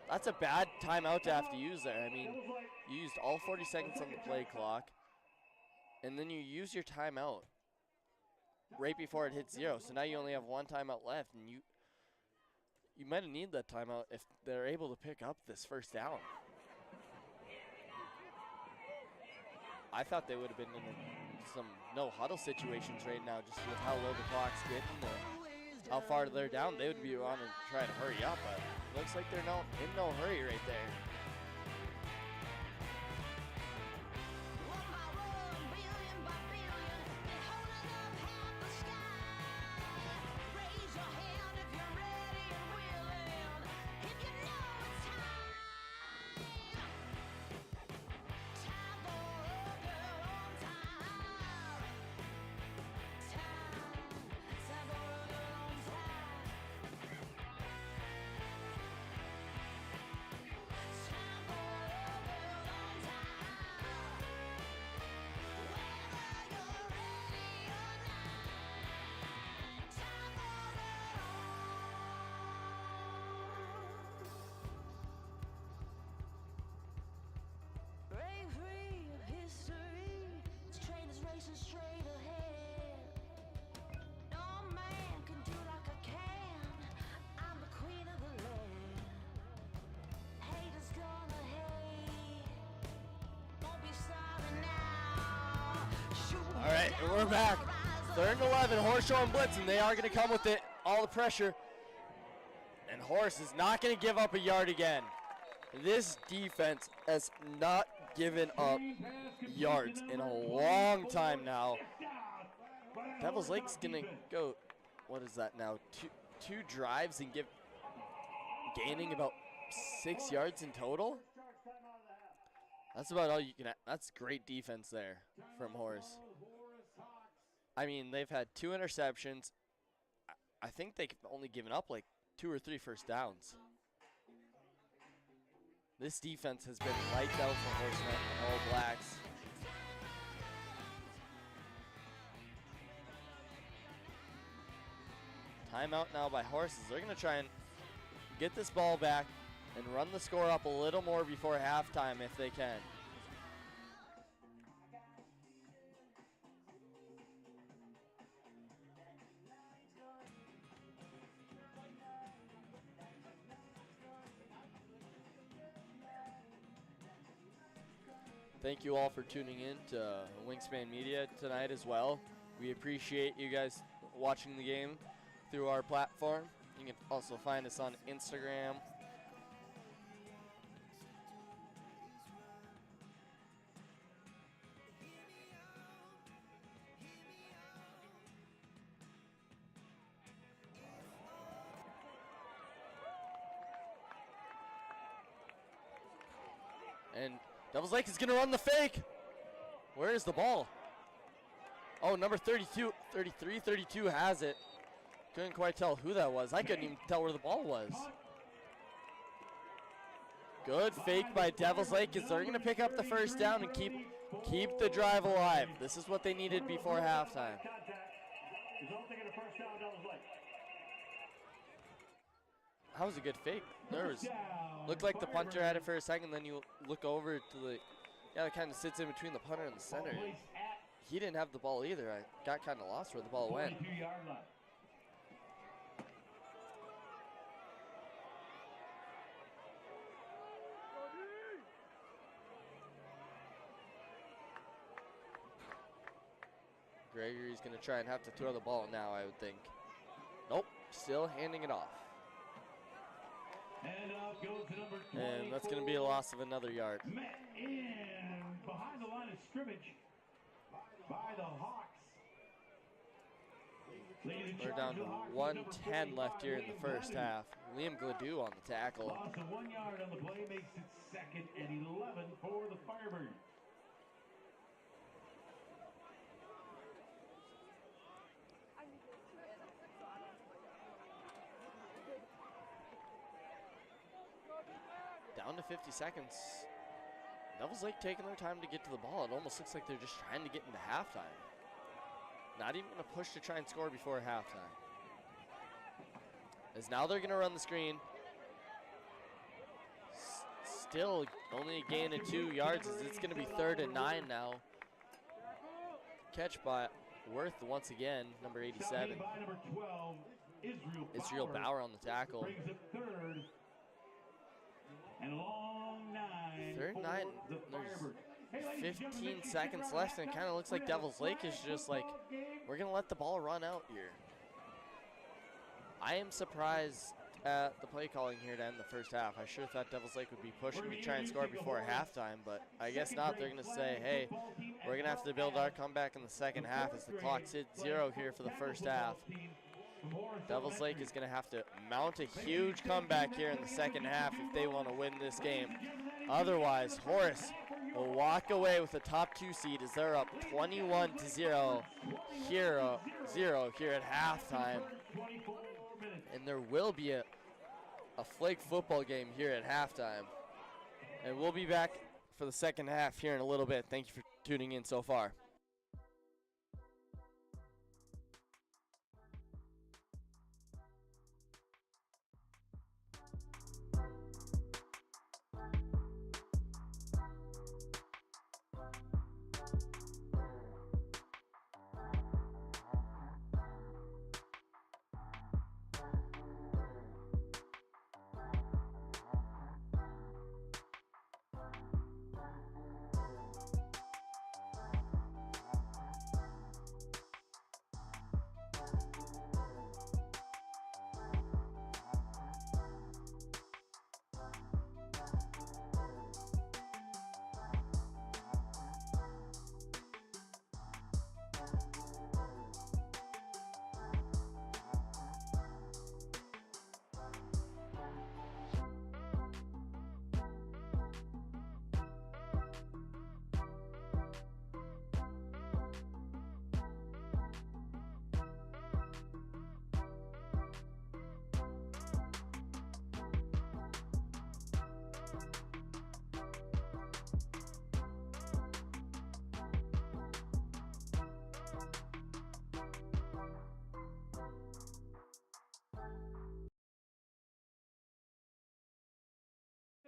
That's a bad timeout to have to use there. I mean, you used all 40 seconds on the play clock, and then you use your timeout right before it hits 0. So now you only have 1 timeout left, and you might have needed that timeout if they're able to pick up this 1st down. I thought they would have been in some no huddle situations right now, just with how low the clock's getting and how far they're down. They would be wanting to try to hurry up, but looks like they're in no hurry right there. All right, and we're back. 3rd and 11, Horace showing blitz, and they are going to come with it, all the pressure. And Horace is not going to give up a yard again. This defense has not given up yards in a long time now. Devils Lake's going to go, what is that now, two drives and gaining about 6 yards in total? That's about all you can. That's great defense there from Horace. I mean, they've had 2 interceptions. I think they've only given up like 2 or 3 first downs. This defense has been lights out for Horace and All Blacks. Timeout now by Horace. They're going to try and get this ball back and run the score up a little more before halftime if they can. Thank you all for tuning in to Wingspan Media tonight as well. We appreciate you guys watching the game through our platform. You can also find us on Instagram. Devils Lake is going to run the fake. Where is the ball? Oh, number 32, 33, 32 has it. Couldn't quite tell who that was. I couldn't even tell where the ball was. Good fake by Devils Lake, as they're going to pick up the first down and keep the drive alive. This is what they needed before halftime. That was a good fake. Looked like the punter had it for a second, then you look over to the guy that kind of sits in between the punter and the center. He didn't have the ball either. I got kind of lost where the ball went. Gregory's going to try and have to throw the ball now, I would think. Nope, still handing it off. And that's going to be a loss of another yard. Met in behind the line of scrimmage by the Hawks. We're down to 1:10 left here in the first half. Liam Gladue on the tackle. Loss of 1 yard on the play makes it 2nd and 11 for the Firebirds. Down to 50 seconds. Devils Lake taking their time to get to the ball. It almost looks like they're just trying to get into halftime. Not even going to push to try and score before halftime. As now they're going to run the screen. Still only a gain of 2 yards as it's going to be 3rd and 9 now. Catch by Worth once again, number 87. Number 12, Israel Bauer on the tackle. Brings it 3rd and a long 9. 3rd and 9. There's 15 seconds left, and it kind of looks like Devils Lake is just like, we're going to let the ball run out here. I am surprised at the play calling here to end the first half. I sure thought Devils Lake would be pushing to try and score before halftime, but I guess not. They're going to say, hey, we're going to have to build our comeback in the second half as the clock's hit 0 here for the first half. Devils Lake is going to have to mount a huge comeback here in the second half if they want to win this game. Otherwise, Horace will walk away with the top 2 seed as they're up 21-0 here at halftime. And there will be a flag football game here at halftime. And we'll be back for the second half here in a little bit. Thank you for tuning in so far.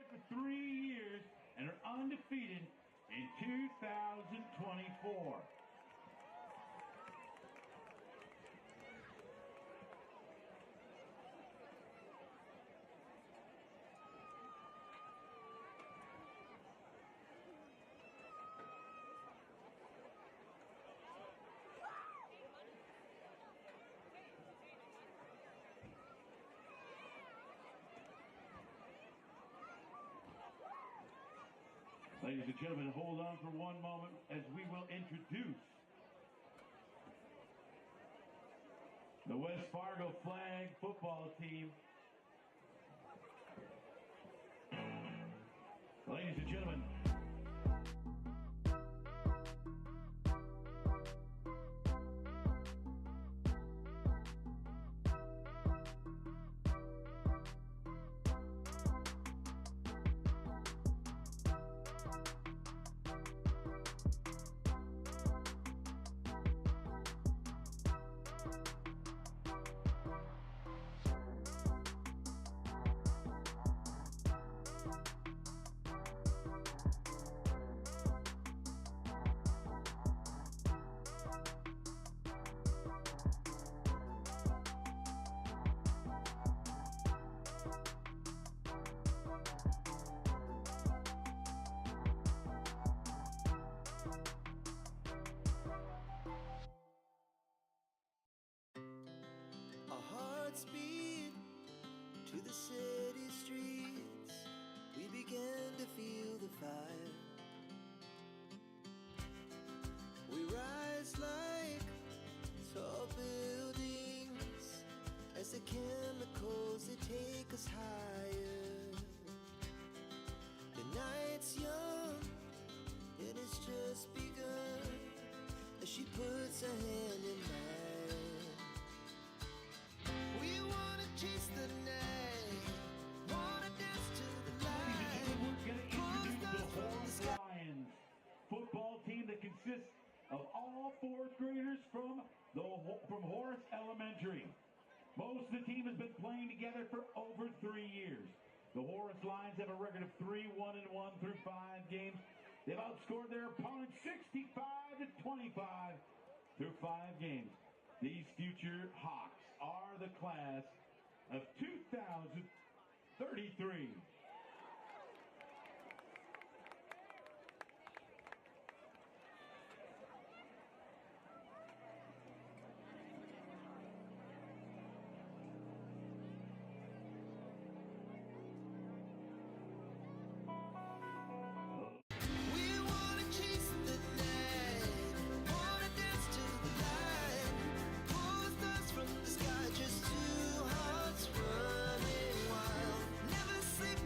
For 3 years and are undefeated in 2024. Ladies and gentlemen, hold on for one moment as we will introduce the West Fargo flag football team. Ladies and gentlemen, the city streets, we began to feel the fire. We rise like tall buildings as the chemicals, they take us higher. The night's young and it's just begun as she puts her hand in mine. We wanna chase the night, wanna dance to the light. We're going to introduce the Horace Lions football team that consists of all fourth graders from Horace Elementary. Most of the team has been playing together for over 3 years. The Horace Lions have a record of 3-1-1 through 5 games. They've outscored their opponents 65-25 through 5 games. These future Hawks are the class of 2033. We wanna chase the night, wanna dance to the light. Pull stars from the sky, just two hearts running wild. Never sleep,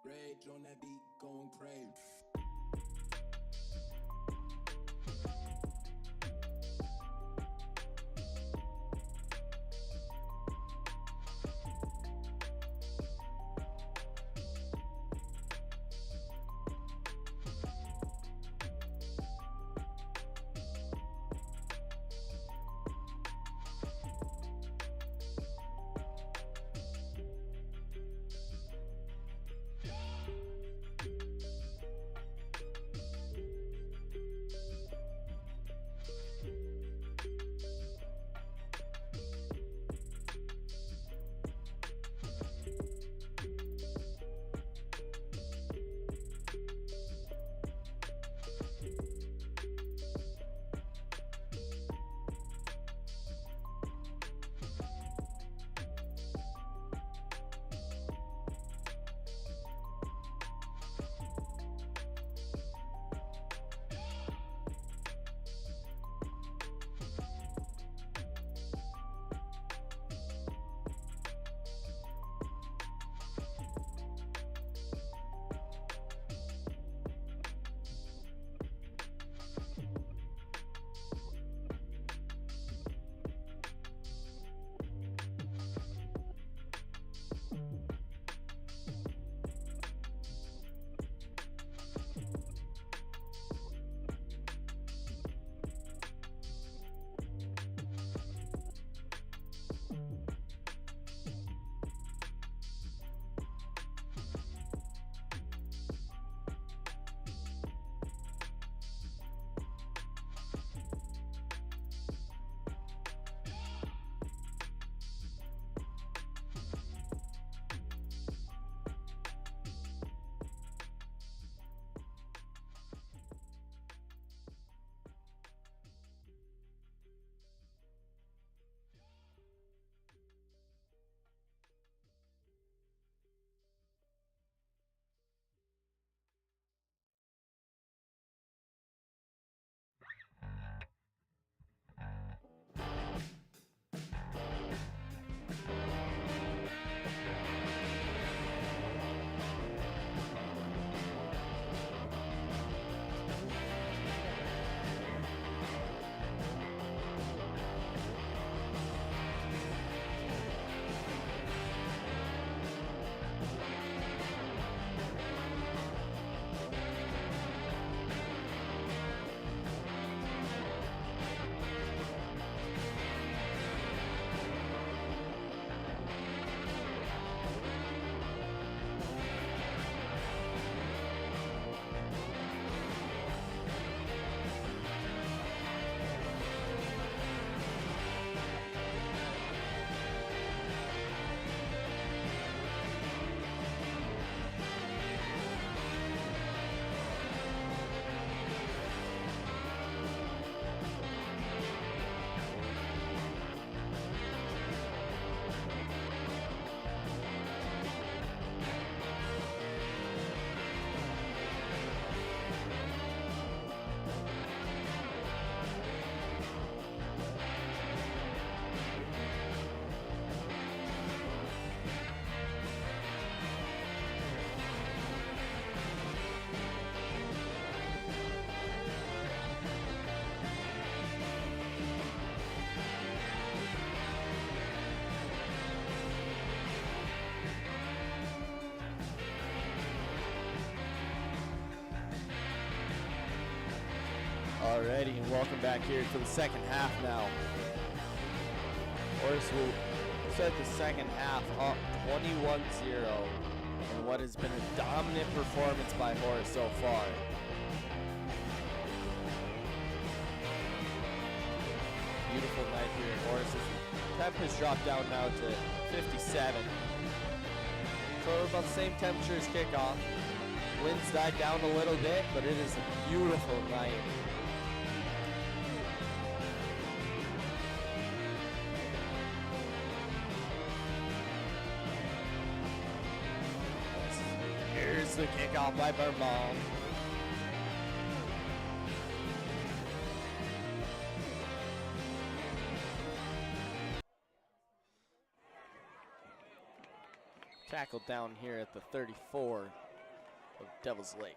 Rage on that beat, going crazy. Alrighty, and welcome back here to the second half now. Horace will start the second half up 21-0 in what has been a dominant performance by Horace so far. Beautiful night here in Horace's temp has dropped down now to 57. So about the same temperature as kickoff. Winds died down a little bit, but it is a beautiful night. Here's the kickoff by Vermont. Tackled down here at the 34. of Devil's Lake.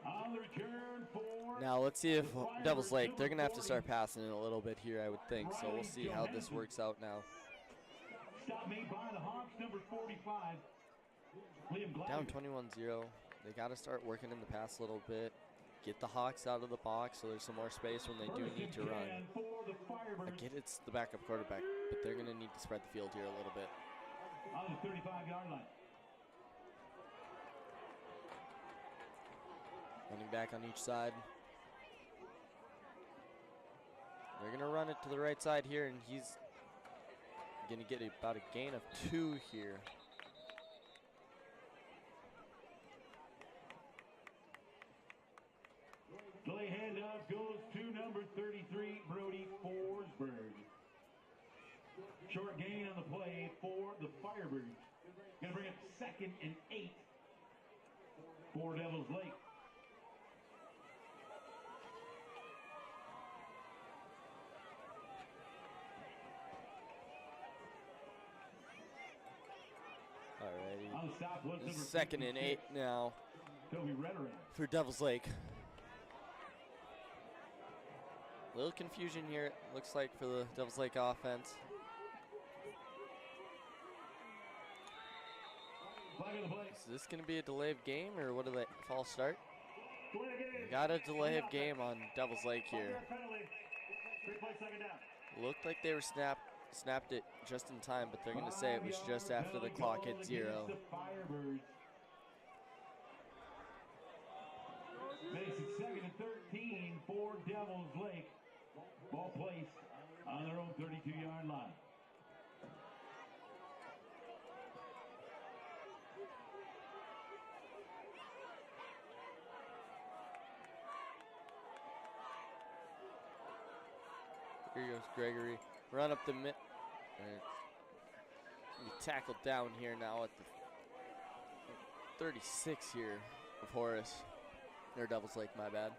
On the return for Now let's see if Devil's Lake, they're going to have to start passing it a little bit here, I would think. So we'll see how this works out now. stop made by the Hawks, number 45. Liam Gladys. Down 21-0. They got to start working in the pass a little bit. Get the Hawks out of the box so there's some more space when they do need to run. I get it's the backup quarterback, but they're going to need to spread the field here a little bit. On the 35-yard line. Running back on each side. They're going to run it to the right side here, and he's going to get about a gain of 2 here. Delay handoff goes to number 33, Brody Forsberg. Short gain on the play for the Firebirds. Going to bring up 2nd and 8 for Devil's Lake. Alrighty. On the stop was number 2nd and 8 now Toby Redderin. for Devil's Lake. Little confusion here, it looks like, for the Devil's Lake offense. Flag of the play. Is this going to be a delay of game, or what do they false start? We got a delay of game on Devil's Lake here. Penalty. 3-play second down. Looked like they were snapped it just in time, but they're going to say it was just after the clock hit 0. The Firebirds. Makes it 2nd and 13 for Devil's Lake. Ball placed on their own 32-yard line. Here goes Gregory. Run up the mid. Be tackled down here now at the 36 here of Horace. Or Devil's Lake, my bad.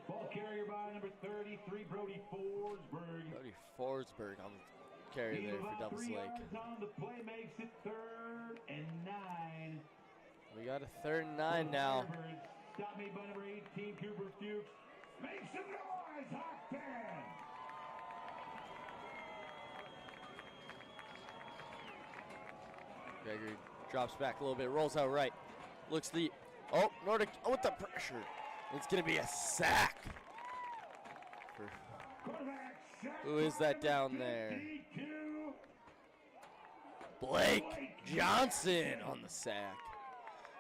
Ball carrier by number 33, Brody Forsberg. Brody Forsberg on the carry Gain there of for about Devil's 3 Lake. yards on the play makes it 3rd and 9. We got a 3rd and 9 now. Firebirds. Stop made by number 18, Cooper Fuchs. Make some noise, Hawk fan! Gregory drops back a little bit, rolls out right. Looks the, oh, Nordic, oh, with the pressure. It's going to be a sack. Quarterback sack Who is that by down number there? 52. Blake Johnson on the sack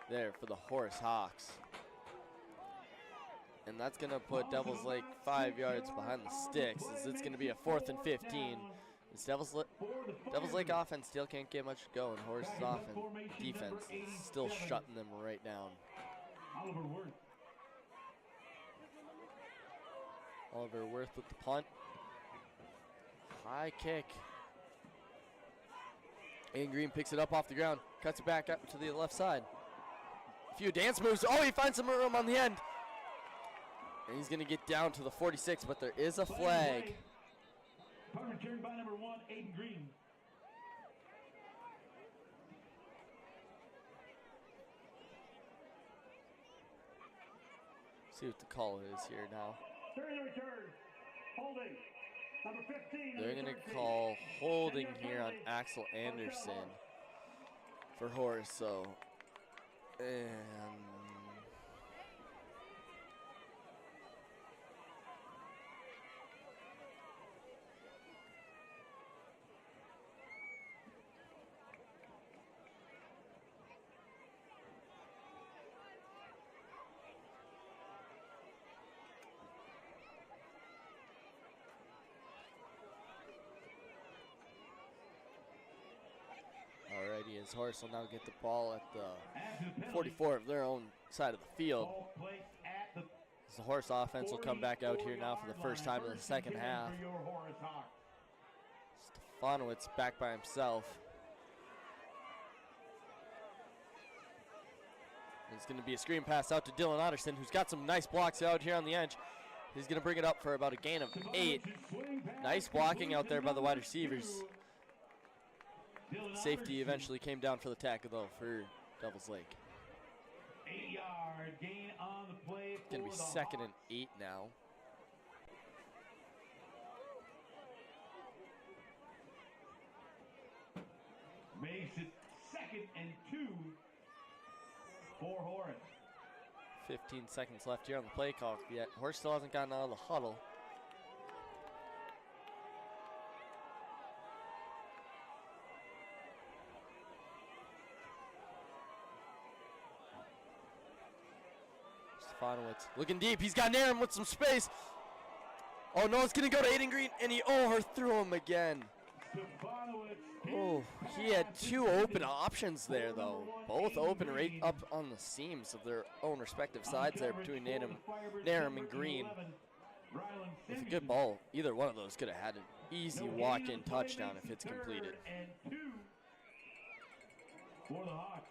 there for the Horace Hawks. And that's going to put Devil's Lake 5 yards behind the sticks, as it's going to be a 4th and 15. This Devil's Lake offense still can't get much going. Horace's defense is still shutting them right down. Oliver Worth. Oliver Worth with the punt. High kick. Aiden Green picks it up off the ground, cuts it back up to the left side. A few dance moves. Oh, he finds some room on the end. And he's going to get down to the 46, but there is a flag. Punt return by number 1, Aiden Green. See what the call is here now. During the return, holding. Number 15. They're going to call holding here on Axel Anderson for Horace, so. And alrighty, as Horace will now get the ball at the 44 of their own side of the field. Ball placed at the As the Horace offense will come back out here now for the first time in the second half. for your Horace Hawks. Stefanowitz back by himself. It's going to be a screen pass out to Dylan Otterson, who's got some nice blocks out here on the edge. He's going to bring it up for about a gain of 8. Nice blocking out there by the wide receivers. Safety eventually came down for the tackle, though, for Devils Lake. 8-yard gain on the play. It's going to be 2nd and 8 now. Makes it 2nd and 2 for Horace. 15 seconds left here on the play clock yet. Horace still hasn't gotten out of the huddle. Stefanowicz looking deep. He's got Narum with some space. Oh no, it's going to go to Aiden Green, and he overthrew him again. Oh, he had 2 open options there, though. Both open right up on the seams of their own respective sides there between Narum and Green. With a good ball, either one of those could have had an easy walk-in touchdown if it's completed. For the Hawks.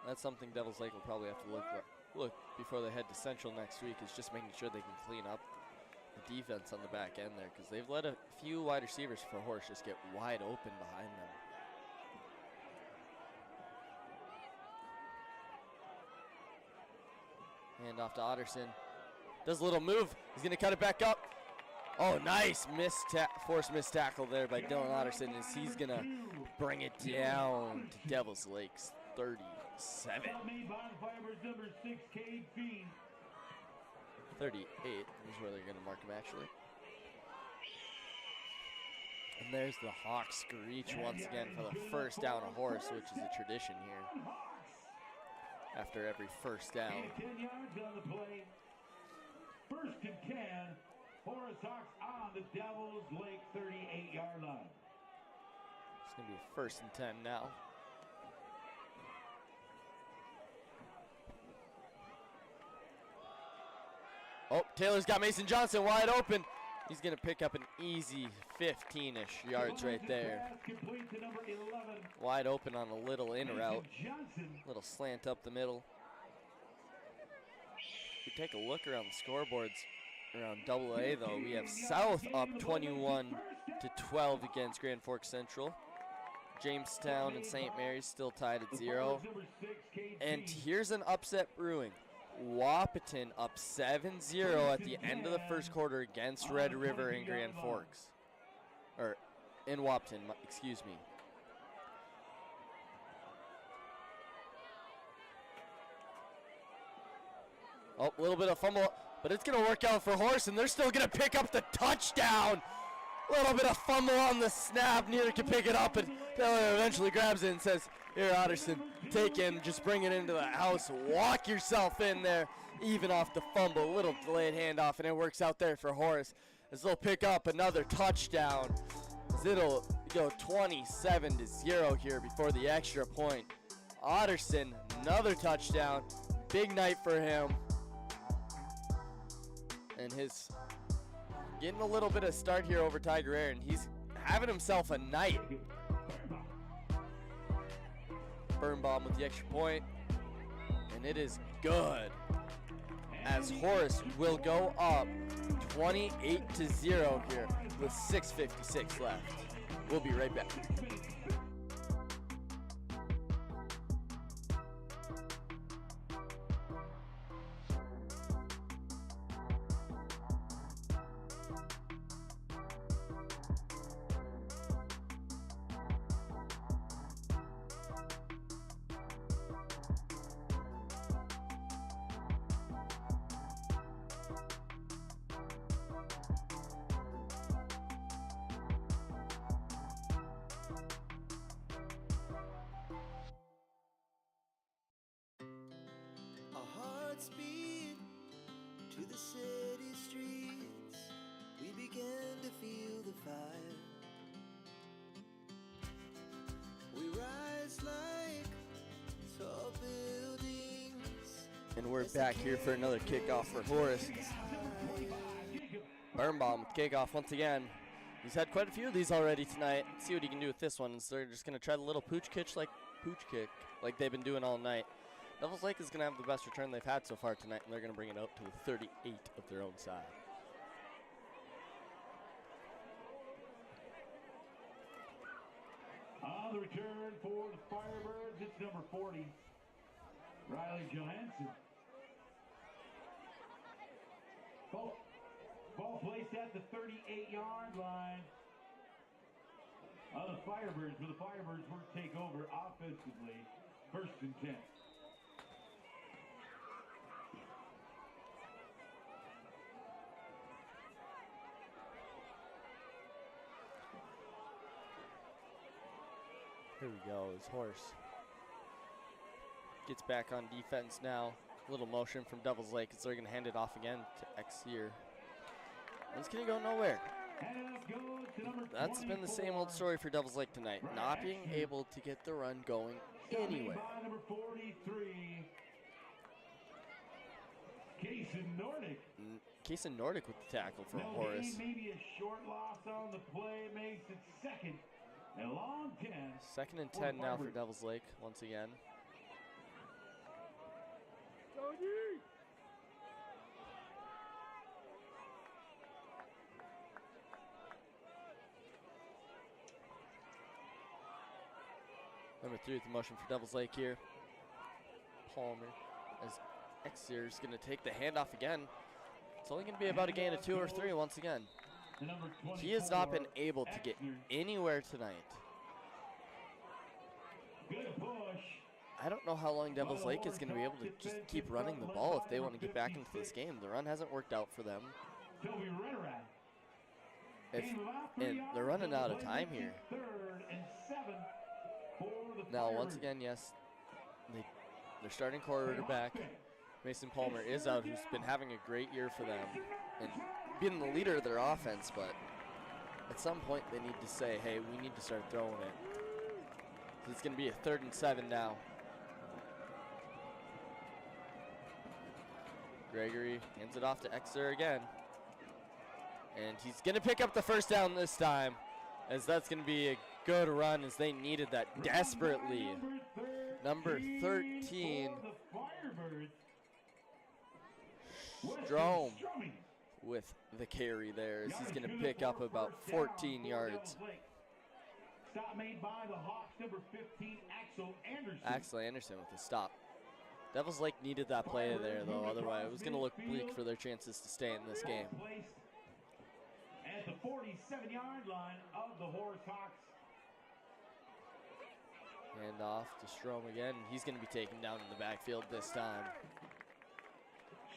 That's something Devils Lake will probably have to look before they head to Central next week, is just making sure they can clean up the defense on the back end there, because they've let a few wide receivers for Horace just get wide open behind them. Hand off to Otterson. Does a little move. He's going to cut it back up. Oh, nice forced missed tackle there by Dylan Otterson, as he's going to bring it down to Devils Lake's 37. 38 is where they're going to mark him, actually. And there's the Hawks screech once again for the first down of Horace, which is a tradition here after every first down. 10 yards on the play. 1st and 10. Horace Hawks on the Devils Lake 38-yard line. It's going to be 1st and 10 now. Oh, Taylor's got Mason Johnson wide open. He's going to pick up an easy 15-ish yards right there. Wide open on a little in route. Little slant up the middle. If we take a look around the scoreboards around AA, though, we have South up 21-12 against Grand Forks Central. Jamestown and St. Mary's still tied at 0. And here's an upset brewing. Wahpeton up 7-0 at the end of the first quarter against Red River in Grand Forks. Or in Wahpeton, excuse me. Oh, a little bit of fumble, but it's going to work out for Horace, and they're still going to pick up the touchdown. A little bit of fumble on the snap. Neither can pick it up, and Taylor eventually grabs it and says, here, Otterson, take it and just bring it into the house. Walk yourself in there, even off the fumble. A little delayed handoff, and it works out there for Horace, as they'll pick up another touchdown. As it'll go 27-0 here before the extra point. Otterson, another touchdown. Big night for him. And his getting a little bit of start here over Tiger Aaron. He's having himself a night. Birnbaum with the extra point, and it is good, as Horace will go up 28-0 here with 6:56 left. We'll be right back. Our hearts beat to the city streets. We began to feel the fire. We rise like tall buildings. And we're back here for another kickoff for Horace. Birnbaum with kickoff once again. He's had quite a few of these already tonight. Let's see what he can do with this one. So they're just going to try the little pooch kick like they've been doing all night. Devils Lake is going to have the best return they've had so far tonight, and they're going to bring it out to the 38 of their own side. On the return for the Firebirds, it's number 40, Riley Johansson. Ball placed at the 38-yard line of the Firebirds, where the Firebirds will take over offensively, 1st and 10. Here we go, as Horace gets back on defense now. Little motion from Devils Lake as they're going to hand it off again to Exeter. It's going to go nowhere. That's been the same old story for Devils Lake tonight, not being able to get the run going anywhere. Number 43, Kason Nordic. Kason Nordic with the tackle for Horace. Maybe a short loss on the play makes it 2nd and long 10. 2nd and 10 now for Devils Lake once again. Number 3 with the motion for Devils Lake here. Palmer, as Exeter's going to take the handoff again. It's only going to be about a gain of 2 or 3 once again. He has not been able to get anywhere tonight. Good push. I don't know how long Devils Lake is going to be able to just keep running the ball if they want to get back into this game. The run hasn't worked out for them. And they're running out of time here. Now, once again, yes, their starting quarterback, Mason Palmer, is out, who's been having a great year for them and being the leader of their offense, but at some point they need to say, hey, we need to start throwing it. So it's going to be a 3rd and 7 now. Gregory hands it off to Exeter again. And he's going to pick up the 1st down this time, as that's going to be a good run, as they needed that desperately. Number 13, Strom with the carry there, as he's going to pick up about 14 yards. Stop made by the Hawks, number 15, Axel Anderson. Axel Anderson with the stop. Devils Lake needed that play there, though. Otherwise, it was going to look bleak for their chances to stay in this game. At the 47-yard line of the Horace Hawks. Hand off to Strom again. He's going to be taken down in the backfield this time.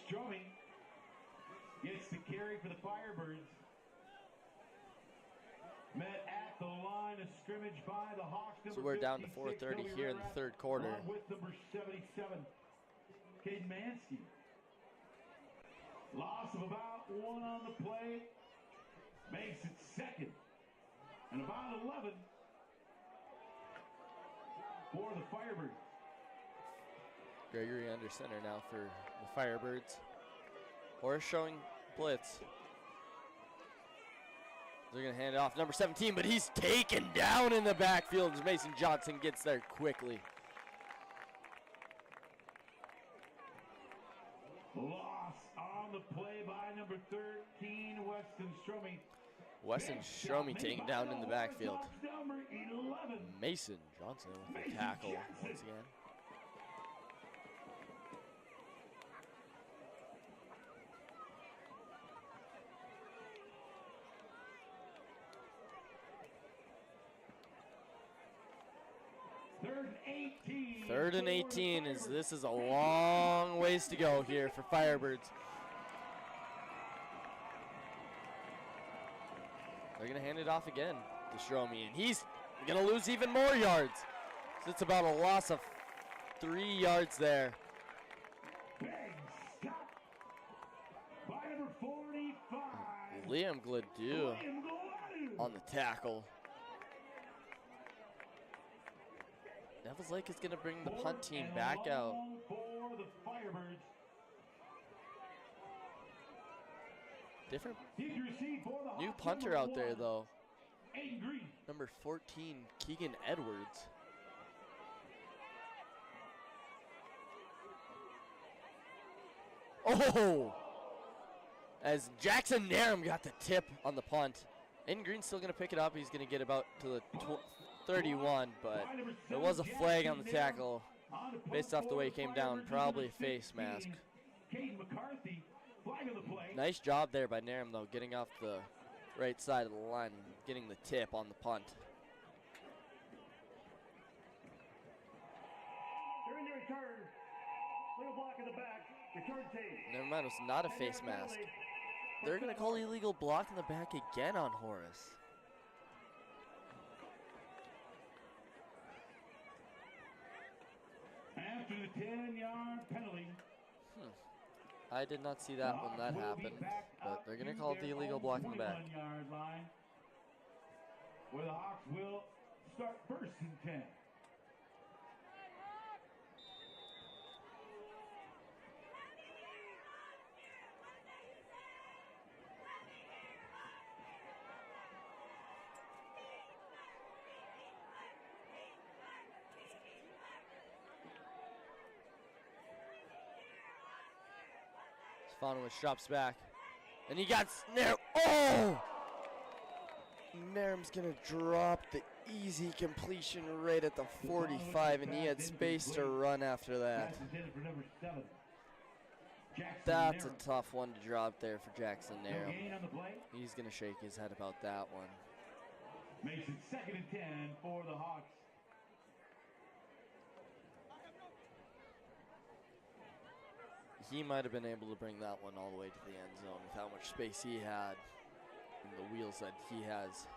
Stroming gets the carry for the Firebirds. Met at the line of scrimmage by the Hawks. So we're down to 4:30 here in the 3rd quarter. With number 77, Caden Mansky. Loss of about 1 on the play makes it 2nd and about 11 for the Firebirds. Gregory under center now for the Firebirds. Horace showing blitz. They're going to hand it off number 17, but he's taken down in the backfield as Mason Johnson gets there quickly. Loss on the play by number 13, Weston Stromey. Weston Stromey taken down in the backfield. Number 11. Mason Johnson with the tackle once again. Third and 18 as this is a long ways to go here for Firebirds. They're going to hand it off again to Stromey, and he's going to lose even more yards. So it's about a loss of 3 yards there. Big stop by number 45. Liam Gladue on the tackle. Devils Lake is going to bring the punt team back out. For the Firebirds. Different new punter out there, though. Number 14, Keegan Edwards. Oh! As Jackson Narum got the tip on the punt. Aiden Green's still going to pick it up. He's going to get about to the 31, but there was a flag on the tackle based off the way he came down, probably a face mask. Nice job there by Narum, though, getting off the right side of the line and getting the tip on the punt. They're in the return. Little block in the back. Return team. Never mind, it was not a face mask. They're going to call illegal block in the back again on Horace. After the 10-yard penalty. I did not see that when that happened, but they're going to call it the illegal block in the back. 21-yard line, where the Hawks will start first and 10. Stefanowicz drops back, and he got Narum. Oh! Narum's gonna drop the easy completion right at the 45, and he had space to run after that. That's a tough one to drop there for Jackson Narum. He's gonna shake his head about that one. Makes it 2nd and 10 for the Hawks. He might have been able to bring that one all the way to the end zone with how much space he had and the wheels that he has.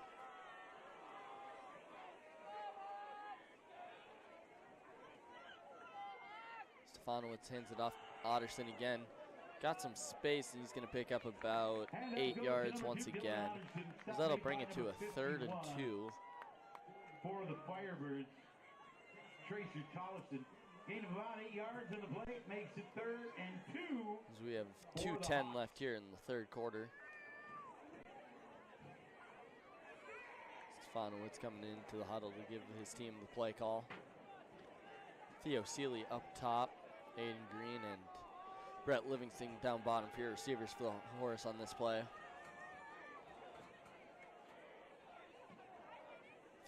Stefanowicz hands it off. Otterson again. Got some space, and he's going to pick up about 8 yards once again. So that'll bring it to a 3rd and 2. For the Firebirds, Tracer Tolleson. Gain of about 8 yards in the play, makes it 3rd and 2. As we have 2:10 left here in the 3rd quarter. Stefanowicz coming into the huddle to give his team the play call. Theo Seeley up top, Aiden Green and Brett Livingston down bottom for your receivers for the Horace on this play.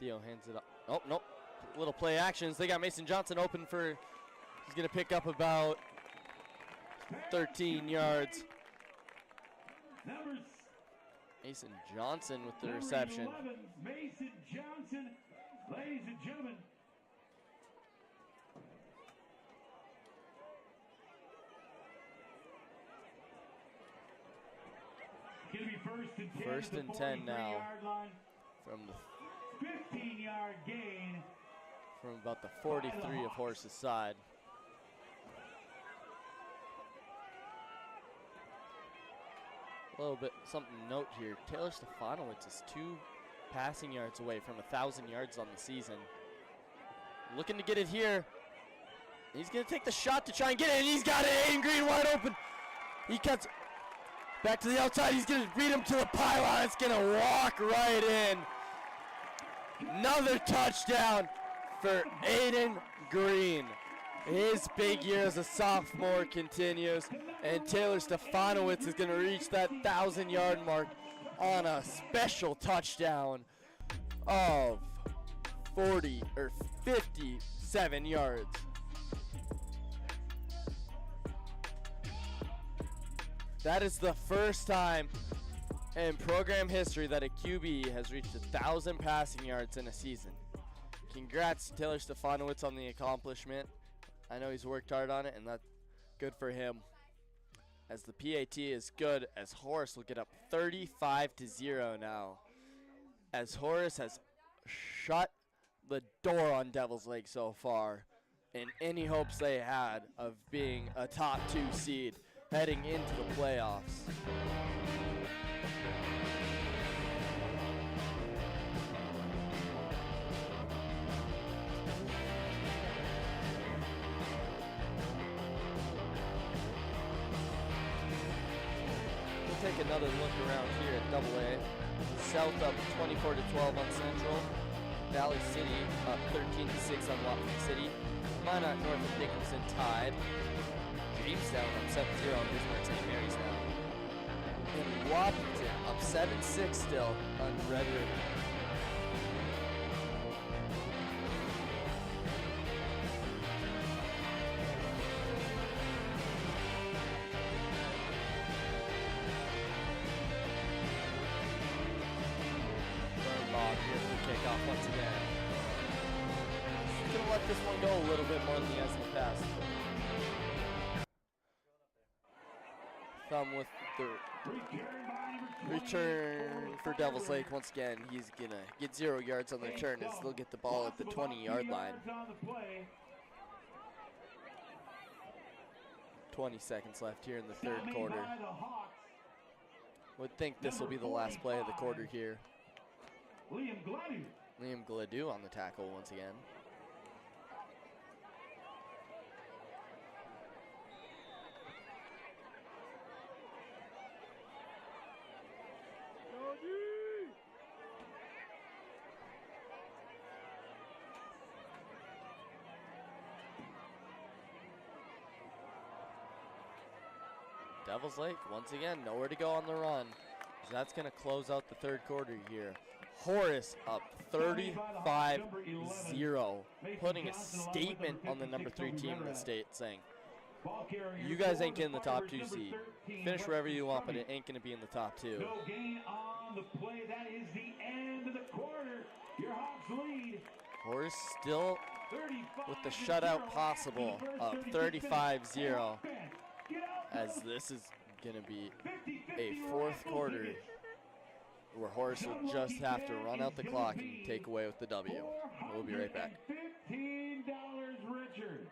Theo hands it up. Oh, nope. Little play actions. They got Mason Johnson open for, he's going to pick up about 13 yards. Mason Johnson with the reception. 11, Mason Johnson, ladies and gentlemen. Going to be 1st and 10. 1st and 10 now. From the 15-yard gain. From about the 43 of Horace's side. A little bit something to note here. Taylor Stefanowicz is 2 passing yards away from 1,000 yards on the season. Looking to get it here. He's going to take the shot to try and get it, and he's got it. Aiden Green wide open. He cuts back to the outside. He's going to beat him to the pylon. It's going to walk right in. Another touchdown for Aiden Green. His big year as a sophomore continues, and Taylor Stefanowicz is going to reach that 1,000-yard mark on a special touchdown of 57 yards. That is the first time in program history that a QB has reached 1,000 passing yards in a season. Congrats to Taylor Stefanowicz on the accomplishment. I know he's worked hard on it, and that's good for him. As the PAT is good, as Horace will get up 35-0 now. As Horace has shut the door on Devil's Lake so far, and any hopes they had of being a top 2 seed heading into the playoffs. Take another look around here at AA. South up 24-12 on Central. Valley City up 13-6 on Watford City. Minot north of Dickinson tied. Jamestown up 7-0 on Bismarck St. Mary's now. And Wappington up 7-6 still on Red River. this one go a little bit more than he has in the past. Thumb with the return for Devils Lake once again. He's going to get 0 yards on the return as they'll get the ball at the 20-yard line. 20 seconds left here in the third quarter. Would think this will be the last play of the quarter here. Liam Gladue on the tackle once again. Devils Lake, once again, nowhere to go on the run. So that's going to close out the third quarter here. Horace up 35-0, putting a statement on the number 3 team in the state, saying, you guys ain't getting the top 2 seed. Finish wherever you want, but it ain't going to be in the top 2. No gain on the play. That is the end of the quarter. Your Hawks lead. Horace still with the shutout possible, up 35-0. As this is going to be a fourth quarter where Horace will just have to run out the clock and take away with the W. We'll be right back. $15, Richard.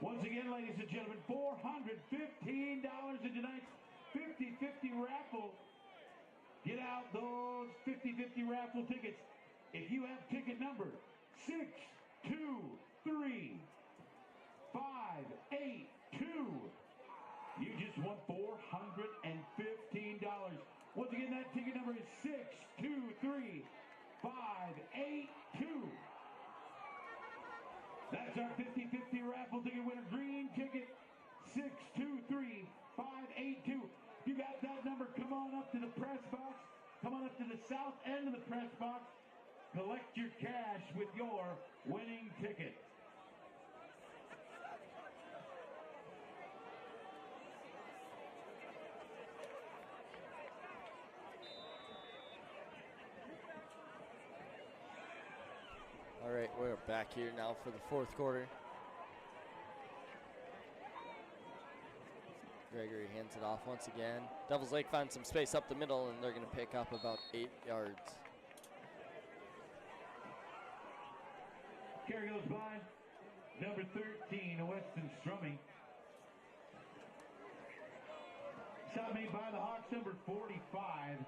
Once again, ladies and gentlemen, $415 in tonight's 50-50 raffle. Get out those 50-50 raffle tickets. If you have ticket number 623 582. You just won $415. Once again, that ticket number is 623 582. That's our 50-50 raffle ticket winner. Green ticket 623 582. You got that number? Come on up to the press box. Come on up to the south end of the press box. Collect your cash with your winning ticket. All right, we're back here now for the fourth quarter. Gregory hands it off once again. Devils Lake finds some space up the middle, and they're going to pick up about 8 yards. Carry goes by number 13, Weston Strumming. Shot made by the Hawks, number 45,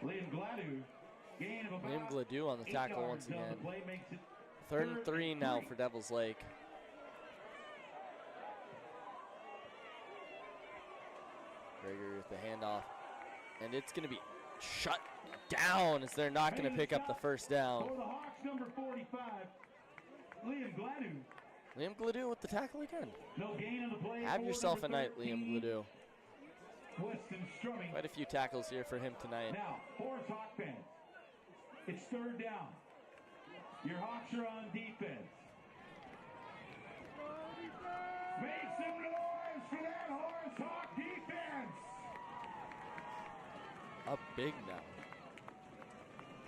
Liam Gladue. Gain of about Liam Gladue on the 8 tackle yards once on again. the play, makes it 3rd and 3 now for Devils Lake. Gregory with the handoff. And it's going to be shut down as they're not going to pick up the first down. For the Hawks, number 45, Liam Gladue. Liam Gladue with the tackle again. No gain on the play. Have for yourself a number night, 13, Liam Gladue. Weston Strumming. Quite a few tackles here for him tonight. Now, Horace Hawk fans, it's 3rd down. Your Hawks are on defense. Make some noise for that Horace Hawk defense. Up big now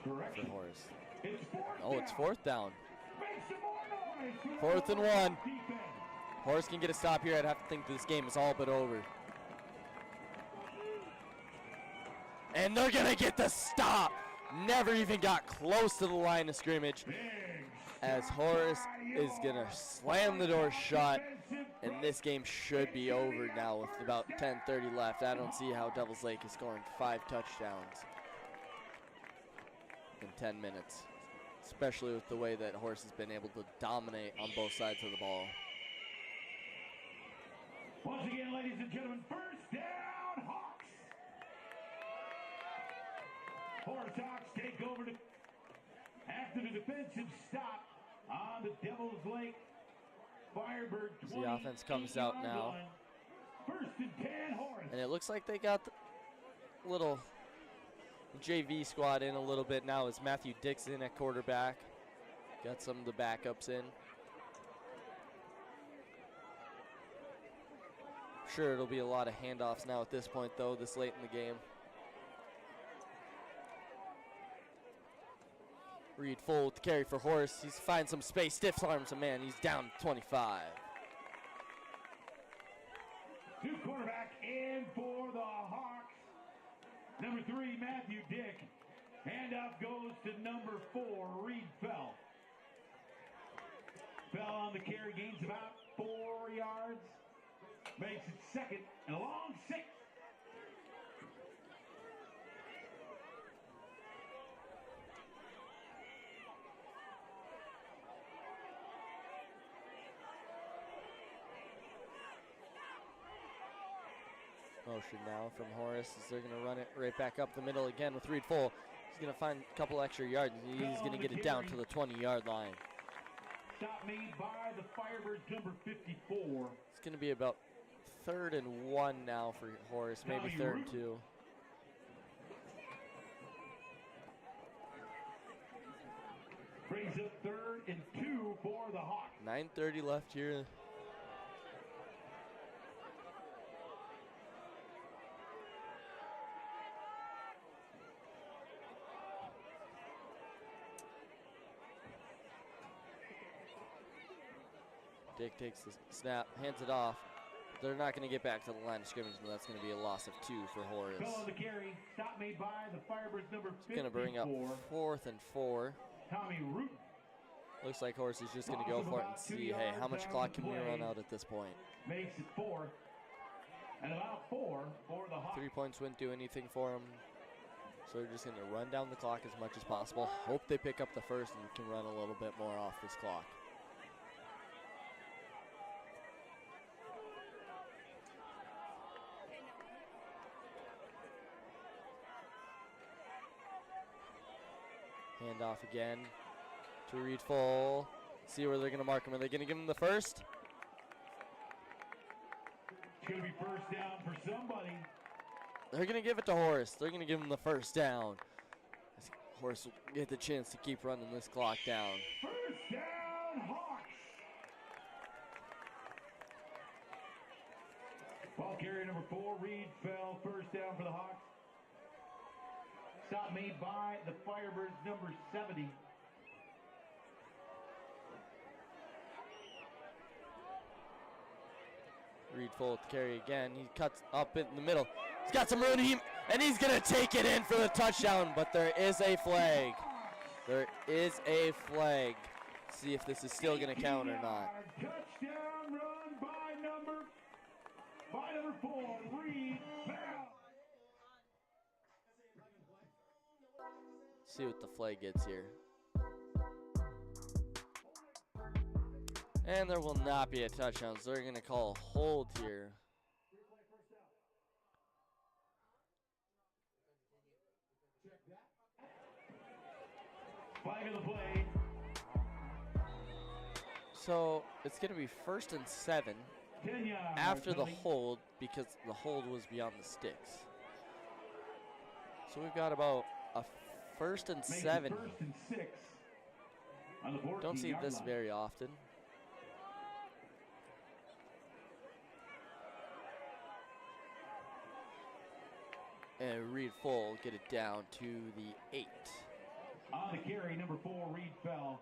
Correction. for Horace. It's 4th Oh, it's 4th down. Make some more noise for that 4th and Horace 1. Hawk defense. Horace can get a stop here. I'd have to think this game is all but over. And they're going to get the stop. Never even got close to the line of scrimmage as Horace is going to slam the door shut. And this game should be over now with about 10:30 left. I don't see how Devils Lake is scoring 5 touchdowns in 10 minutes, especially with the way that Horace has been able to dominate on both sides of the ball. Once again, ladies and gentlemen, 1st down, Hawks. Horace Hawks take over after the defensive stop on the Devils Lake Firebird. The offense comes out now. 1st and 10, Horace. And it looks like they got the little JV squad in a little bit now as Matthew Dixon at quarterback. Got some of the backups in. Sure, it'll be a lot of handoffs now at this point, though, this late in the game. Reed full with the carry for Horace. He's finds some space, stiff arms a man. He's down 25. New quarterback in for the Hawks. Number 3, Matthew Dick. Handoff goes to number 4, Reed Fell. Fell on the carry, gains about 4 yards. Makes it second and a long 6. Motion now from Horace as they're going to run it right back up the middle again with Reed full. He's going to find a couple extra yards. He's going to get it down to the 20-yard line. Stop made by the Firebirds, number 54. It's going to be about 3rd and 1 now for Horace, maybe 3rd and 2. Brings up 3rd and 2 for the Hawks. 9:30 left here. Dick takes the snap, hands it off. They're not going to get back to the line of scrimmage, and that's going to be a loss of 2 for Horace. Fell on the carry. Stop made by the Firebirds, number 54. It's going to bring up 4th and 4. Tommy Root. Looks like Horace is just going to go for it and see, hey, how much clock can we run out at this point? Makes it 4. And about 4 for the Hawks. 3 points wouldn't do anything for him. So they're just going to run down the clock as much as possible. Hope they pick up the first and can run a little bit more off this clock. Hand off again to Reed full. See where they're going to mark him. Are they going to give him the first? It's going to be first down for somebody. They're going to give it to Horace. They're going to give him the first down. Horace will get the chance to keep running this clock down. First down, Hawks. Ball carrier number 4, Reed fell. First down for the Hawks. Stop made by the Firebirds, number 70. Reed full with the carry again. He cuts up in the middle. He's got some room, and he's going to take it in for the touchdown, but there is a flag. There is a flag. See if this is still going to count or not. Touchdown run by number 4, Reed fell. See what the flag gets here. And there will not be a touchdown, so they're going to call a hold here. Flag of the play. So it's going to be 1st and 7 10 yards. after the hold, because the hold was beyond the sticks. So we've got about a 1st and 7. 1st and 6 on the 14-yard Don't see this line. very often. And Reed full get it down to the 8. On the carry, number 4, Reed fell.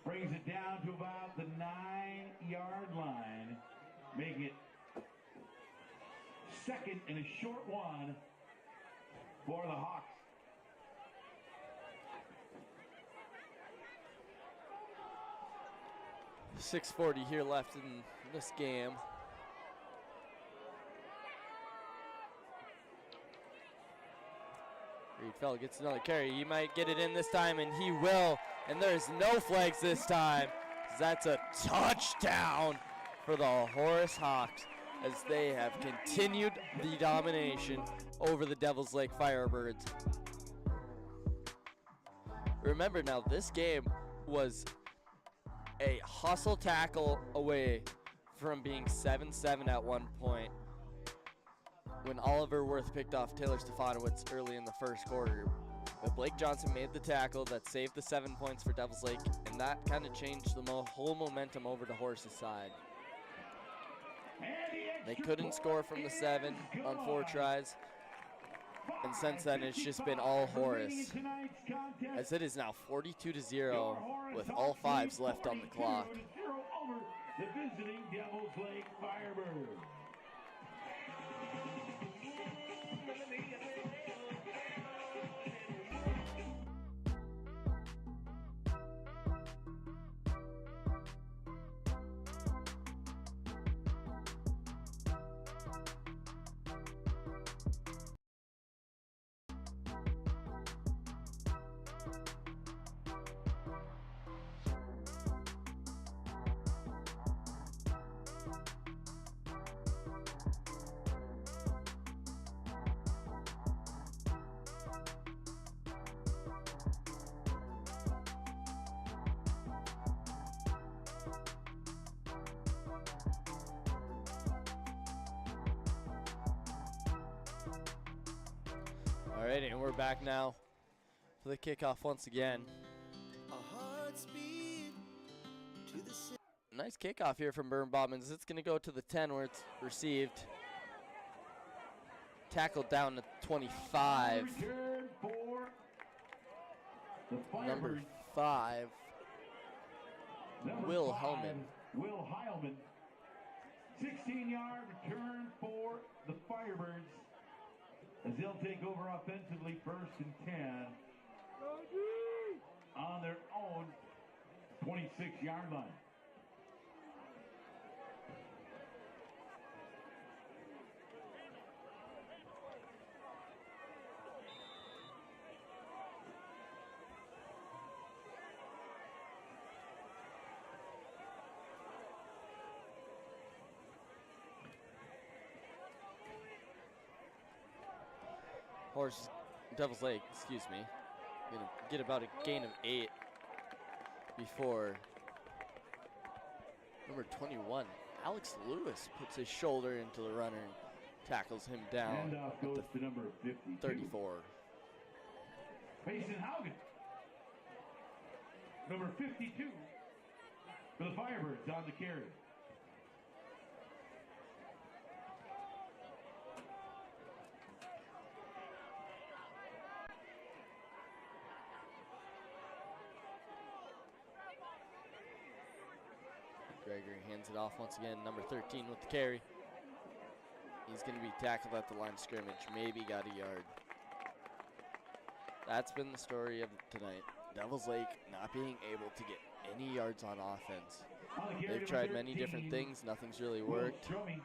Brings it down to about the 9-yard line. Make it second and a short one for the Hawks. .640 here left in this game. Reed fell gets another carry. He might get it in this time, and he will. And there's no flags this time. That's a touchdown for the Horace Hawks as they have continued the domination over the Devils Lake Firebirds. Remember now, this game was a hustle tackle away from being 7-7 at one point when Oliver Worth picked off Taylor Stefanowicz early in the first quarter. But Blake Johnson made the tackle that saved the 7 points for Devils Lake, and that kind of changed the whole momentum over to Horace's side. They couldn't score from the 7 on 4 tries. And since then, it's just been all Horace. As it is now 42-0 with all fives left on the clock. Over the visiting Devils Lake Firebirds. All right, and we're back now for the kickoff once again. A heart speed to the city. Nice kickoff here from Burn Bobbins. It's going to go to the 10 where it's received. Tackled down to 25. Return for the Number Firebirds. 5, Number Will 5, Hellman. Will Heilman. 16-yard return for the Firebirds as they'll take over offensively 1st and 10 on their own 26-yard line. Horace, Devil's Lake, excuse me. Gonna get about a gain of 8 before number 21, Alex Lewis, puts his shoulder into the runner and tackles him down Handoff at goes the to number 52. 34. Mason Haugen. Number 52 for the Firebirds on the carry. Gregory hands it off once again, number 13 with the carry. He's going to be tackled at the line of scrimmage, maybe got a yard. That's been the story of tonight. Devils Lake not being able to get any yards on offense. On the carry, They've number tried many 13, different things, nothing's really Will worked. Strummy.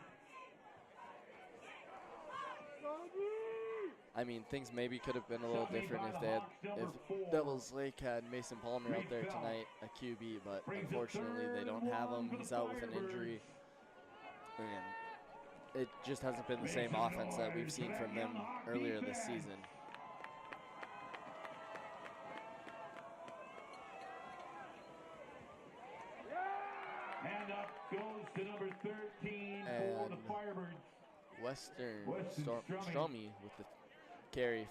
I mean, things maybe could have been a little different if they had, if Devils Lake had Mason Palmer out there tonight, a QB, but unfortunately they don't have him. He's out with an injury, and it just hasn't been the same offense that we've seen from them earlier this season. Handoff goes to number 13 for the And Firebirds. Western Strummy. Strummy with the carry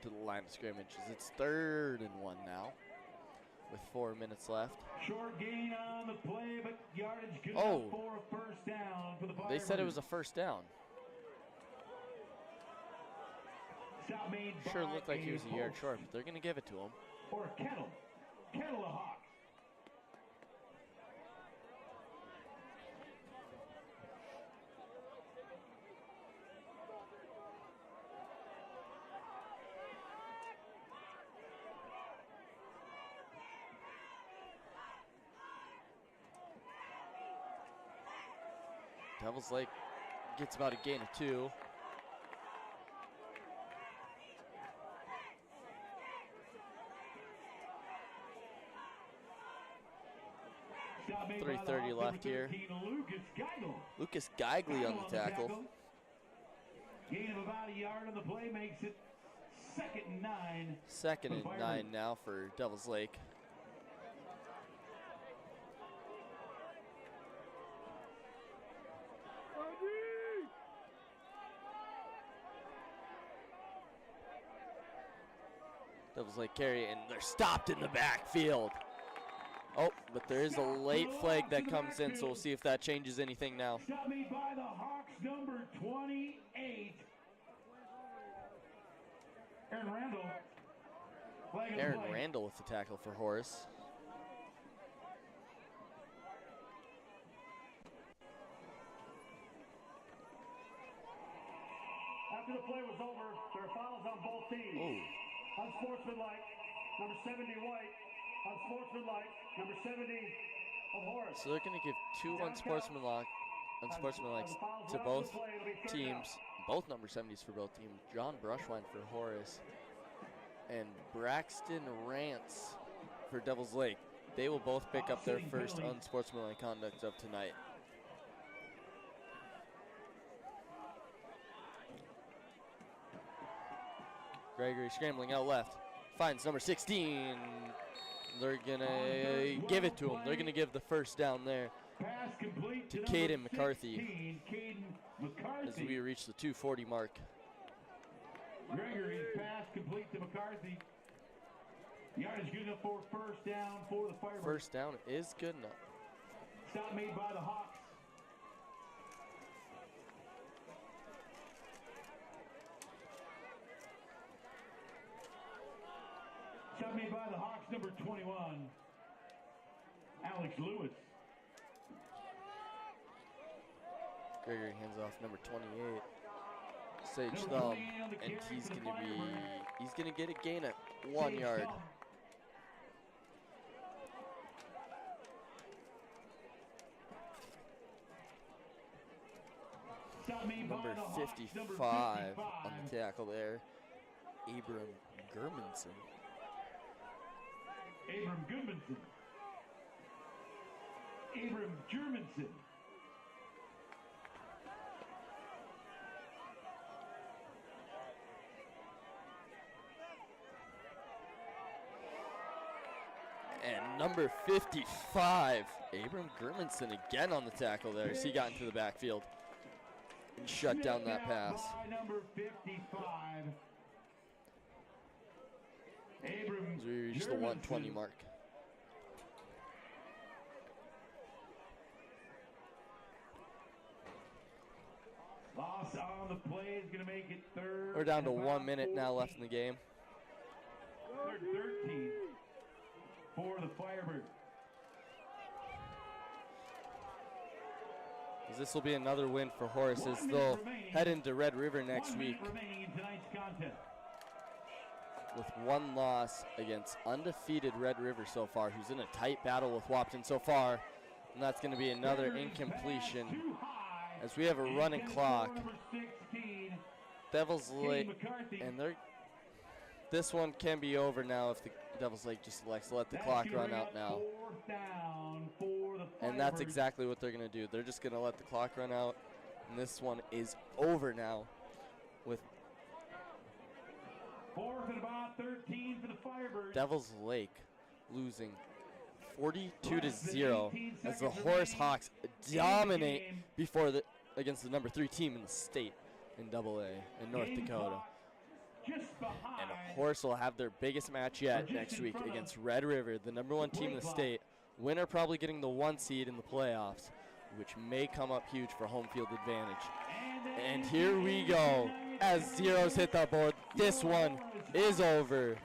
to the line of scrimmage. It's 3rd and 1 now with 4 minutes left. Short gain on the play, but yardage good Oh. enough for a first down for the Firebirds. They said it was a first down. Stop made Sure by looked like he was a yard Hope. short, but they're going to give it to him. Or Kettle. Kettle the Hawks. Devils Lake gets about a gain of 2. Stop made by the 3:30 Hawks, left number here. 13, Lucas Geigel. Lucas Geigley on the tackle. Gain of about a yard on the play makes it 2nd and 9. 2nd and 9 now for Devils Lake. Devils Lake carry, and they're stopped in the backfield. Oh, but there is a late flag that comes in, so we'll see if that changes anything now. Stop made by the Hawks, number 28. Aaron Randall. Flag of the Aaron play. Randall with the tackle for Horace. After the play was over, there were fouls on both teams. Oh, Unsportsmanlike, number 70 White. Unsportsmanlike, number 70 of Horace. so they're going to give two unsportsmanlike to both teams, both number 70s for both teams. John Brushwine for Horace and Braxton Rance for Devils Lake. They will both pick up their first unsportsmanlike conduct of tonight. Gregory scrambling out left, finds number 16. They're gonna give it to him. They're gonna give the first down there Pass complete to number Caden McCarthy 16, Caden McCarthy. as we reach the 240 mark. Gregory's pass complete to McCarthy. Yardage good enough for first down for the Firebirds. First down is good enough. Stop made by the Hawks. Stop made by the Hawks, number 21, Alex Lewis. Gregory hands off number 28, Sage Number Thumb, 28 on the and carry he's for the gonna get a gain at 1 Sage yard. Thumb. Stop made by Number the Hawks, 55 on the tackle there, Abram Germanson. Abram Goodmanson. Abram Germanson. And number 55, Abram Germanson again on the tackle there as he got into the backfield and shut down that pass. By number 55. Abram As we reach the 120 Germanson. mark. Loss on the play is going to make it third. We're down to and 1 about minute now 14. left in the game. Third 13 for the Firebirds. As this will be another win for Horace as 1 minute they'll remaining. head into Red River next 1 week minute remaining in tonight's contest. with one loss against undefeated Red River so far, who's in a tight battle with Wapton so far. And that's going to be another Gregory's pass incompletion too high. as we have a running Intended for clock. number 16, Devils Caden Lake, McCarthy. and this one can be over now if the Devils Lake just selects to let the That's clock gonna run bring out up now. 4th down for the And that's Firebirds. exactly what they're going to do. They're just going to let the clock run out. And this one is over now with 4th and about 13 for the Firebirds. Devils Lake losing 42-0 as the Horace Hawks dominate against the number 3 team in the state in AA in North Dakota. Just behind. And Horace will have their biggest match yet next week against Red River, the number 1 team in the state. Winner probably getting the 1 seed in the playoffs, which may come up huge for home field advantage. And here we go as zeros hit the board. This one is over.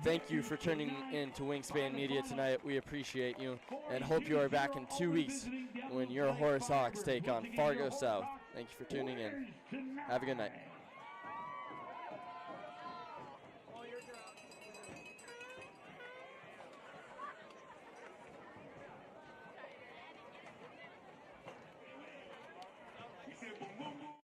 Thank you for tuning in to Wingspan Media tonight. We appreciate you and hope you are back in 2 weeks when your Horace Hawks take on Fargo South. Thank you for tuning in. Have a good night. He said, boom, boom, boom.